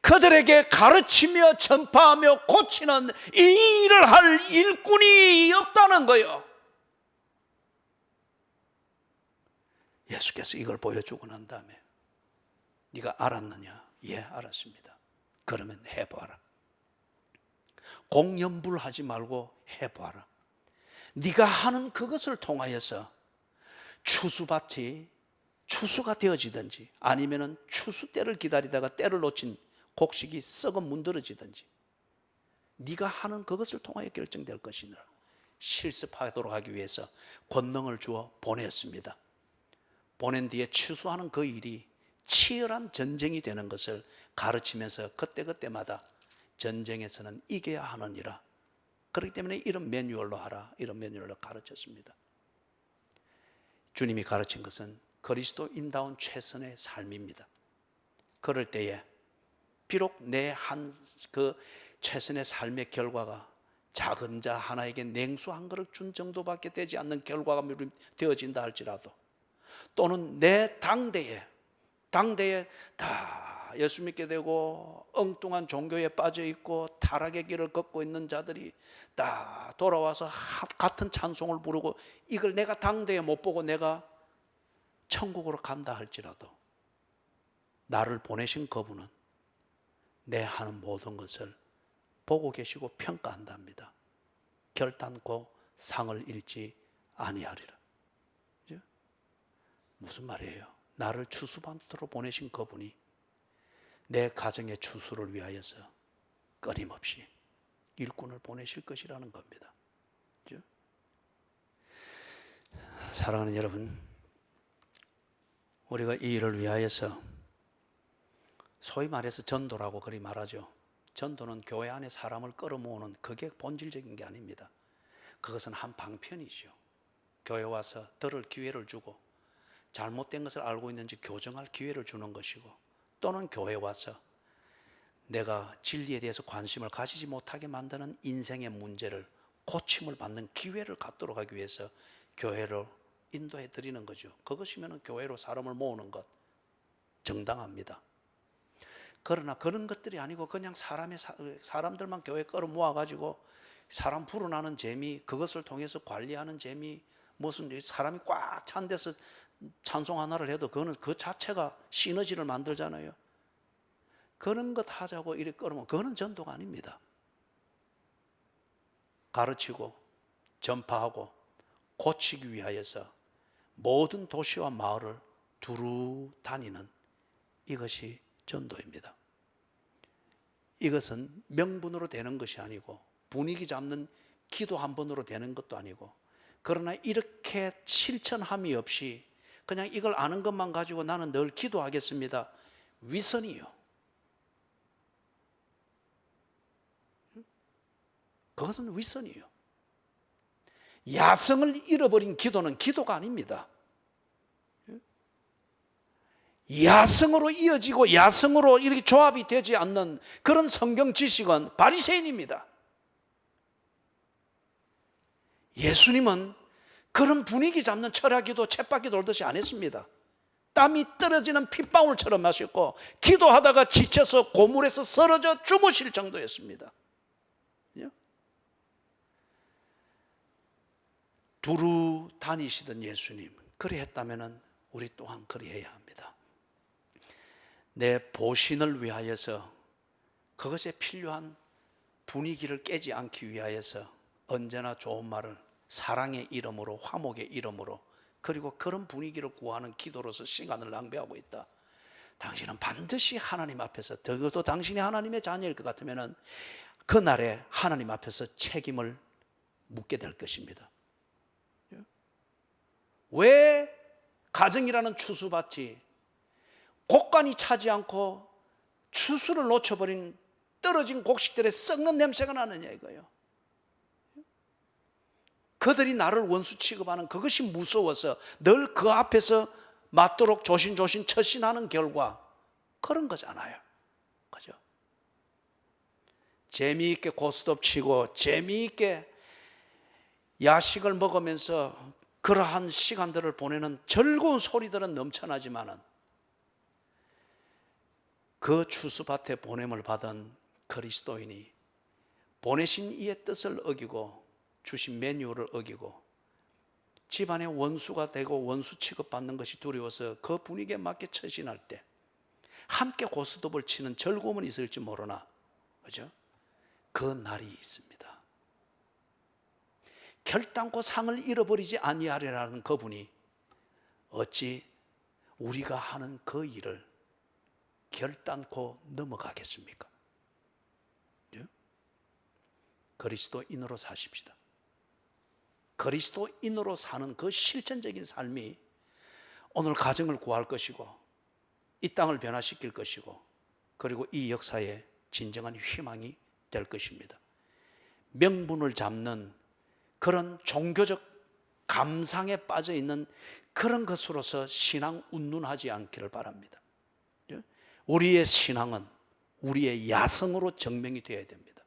그들에게 가르치며 전파하며 고치는 이 일을 할 일꾼이 없다는 거예요. 예수께서 이걸 보여주고 난 다음에 네가 알았느냐? 예, 알았습니다. 그러면 해봐라. 공연불하지 말고 해봐라. 네가 하는 그것을 통하여서 추수밭이 추수가 되어지든지 아니면은 추수 때를 기다리다가 때를 놓친 곡식이 썩어 문드러지든지 네가 하는 그것을 통하여 결정될 것이니라. 실습하도록 하기 위해서 권능을 주어 보냈습니다. 보낸 뒤에 추수하는 그 일이 치열한 전쟁이 되는 것을 가르치면서 그때그때마다 전쟁에서는 이겨야 하느니라. 그렇기 때문에 이런 매뉴얼로 하라, 이런 매뉴얼로 가르쳤습니다. 주님이 가르친 것은 그리스도인다운 최선의 삶입니다. 그럴 때에 비록 내 한 그 최선의 삶의 결과가 작은 자 하나에게 냉수 한 그릇 준 정도밖에 되지 않는 결과가 되어진다 할지라도, 또는 내 당대에 다 예수 믿게 되고 엉뚱한 종교에 빠져 있고 타락의 길을 걷고 있는 자들이 다 돌아와서 같은 찬송을 부르고 이걸 내가 당대에 못 보고 내가 천국으로 간다 할지라도, 나를 보내신 그분은 내 하는 모든 것을 보고 계시고 평가한답니다. 결단코 상을 잃지 아니하리라. 무슨 말이에요? 나를 추수반도로 보내신 그분이 내 가정의 추수를 위하여서 끊임없이 일꾼을 보내실 것이라는 겁니다. 사랑하는 여러분, 우리가 이 일을 위하여서 소위 말해서 전도라고 그리 말하죠. 전도는 교회 안에 사람을 끌어모으는, 그게 본질적인 게 아닙니다. 그것은 한 방편이죠. 교회 와서 들을 기회를 주고 잘못된 것을 알고 있는지 교정할 기회를 주는 것이고, 또는 교회 와서 내가 진리에 대해서 관심을 가지지 못하게 만드는 인생의 문제를 고침을 받는 기회를 갖도록 하기 위해서 교회로 인도해 드리는 거죠. 그것이면 교회로 사람을 모으는 것 정당합니다. 그러나 그런 것들이 아니고 그냥 사람들만 교회에 끌어 모아가지고 사람 불어나는 재미, 그것을 통해서 관리하는 재미, 무슨 사람이 꽉 찬 데서 찬송 하나를 해도 그거는 그 자체가 시너지를 만들잖아요. 그런 것 하자고 이렇게 끌어모으면 그거는 전도가 아닙니다. 가르치고 전파하고 고치기 위하여서 모든 도시와 마을을 두루 다니는 이것이 전도입니다. 이것은 명분으로 되는 것이 아니고 분위기 잡는 기도 한 번으로 되는 것도 아니고, 그러나 이렇게 실천함이 없이 그냥 이걸 아는 것만 가지고 나는 늘 기도하겠습니다, 위선이요. 그것은 위선이요. 야성을 잃어버린 기도는 기도가 아닙니다. 야성으로 이어지고 야성으로 이렇게 조합이 되지 않는 그런 성경 지식은 바리새인입니다. 예수님은 그런 분위기 잡는 철학기도 쳇바퀴 돌듯이 안 했습니다. 땀이 떨어지는 핏방울처럼 하셨고 기도하다가 지쳐서 고물에서 쓰러져 주무실 정도였습니다. 두루 다니시던 예수님, 그리 했다면 우리 또한 그리 해야 합니다. 내 보신을 위하여서, 그것에 필요한 분위기를 깨지 않기 위하여서 언제나 좋은 말을 사랑의 이름으로, 화목의 이름으로, 그리고 그런 분위기를 구하는 기도로서 시간을 낭비하고 있다. 당신은 반드시 하나님 앞에서, 적어도 당신이 하나님의 자녀일 것 같으면 그날에 하나님 앞에서 책임을 묻게 될 것입니다. 왜 가정이라는 추수밭이 곡간이 차지 않고 추수를 놓쳐버린 떨어진 곡식들의 썩는 냄새가 나느냐 이거예요. 그들이 나를 원수 취급하는 그것이 무서워서 늘 그 앞에서 맞도록 조신조신 처신하는 결과 그런 거잖아요. 그죠? 재미있게 고스톱 치고 재미있게 야식을 먹으면서 그러한 시간들을 보내는 즐거운 소리들은 넘쳐나지만은 그 추수밭에 보냄을 받은 그리스도인이 보내신 이의 뜻을 어기고 주신 매뉴얼을 어기고 집안의 원수가 되고 원수 취급받는 것이 두려워서 그 분위기에 맞게 처신할 때 함께 고스톱을 치는 즐거움은 있을지 모르나, 그죠? 그 날이 있습니다. 결단코 상을 잃어버리지 아니하리라는 그분이 어찌 우리가 하는 그 일을 결단코 넘어가겠습니까? 예? 그리스도인으로 사십시다. 그리스도인으로 사는 그 실천적인 삶이 오늘 가정을 구할 것이고 이 땅을 변화시킬 것이고 그리고 이 역사에 진정한 희망이 될 것입니다. 명분을 잡는 그런 종교적 감상에 빠져 있는 그런 것으로서 신앙 운운하지 않기를 바랍니다. 우리의 신앙은 우리의 야성으로 증명이 되어야 됩니다.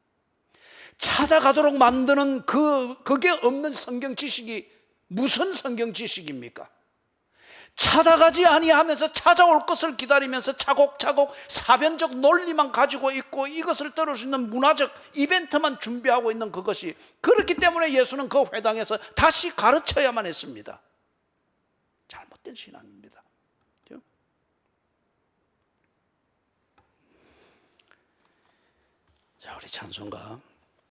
찾아가도록 만드는 그게 없는 성경 지식이 무슨 성경 지식입니까? 찾아가지 아니하면서 찾아올 것을 기다리면서 차곡차곡 사변적 논리만 가지고 있고 이것을 들을 수 있는 문화적 이벤트만 준비하고 있는 그것이, 그렇기 때문에 예수는 그 회당에서 다시 가르쳐야만 했습니다. 잘못된 신앙입니다. 자, 우리 찬송가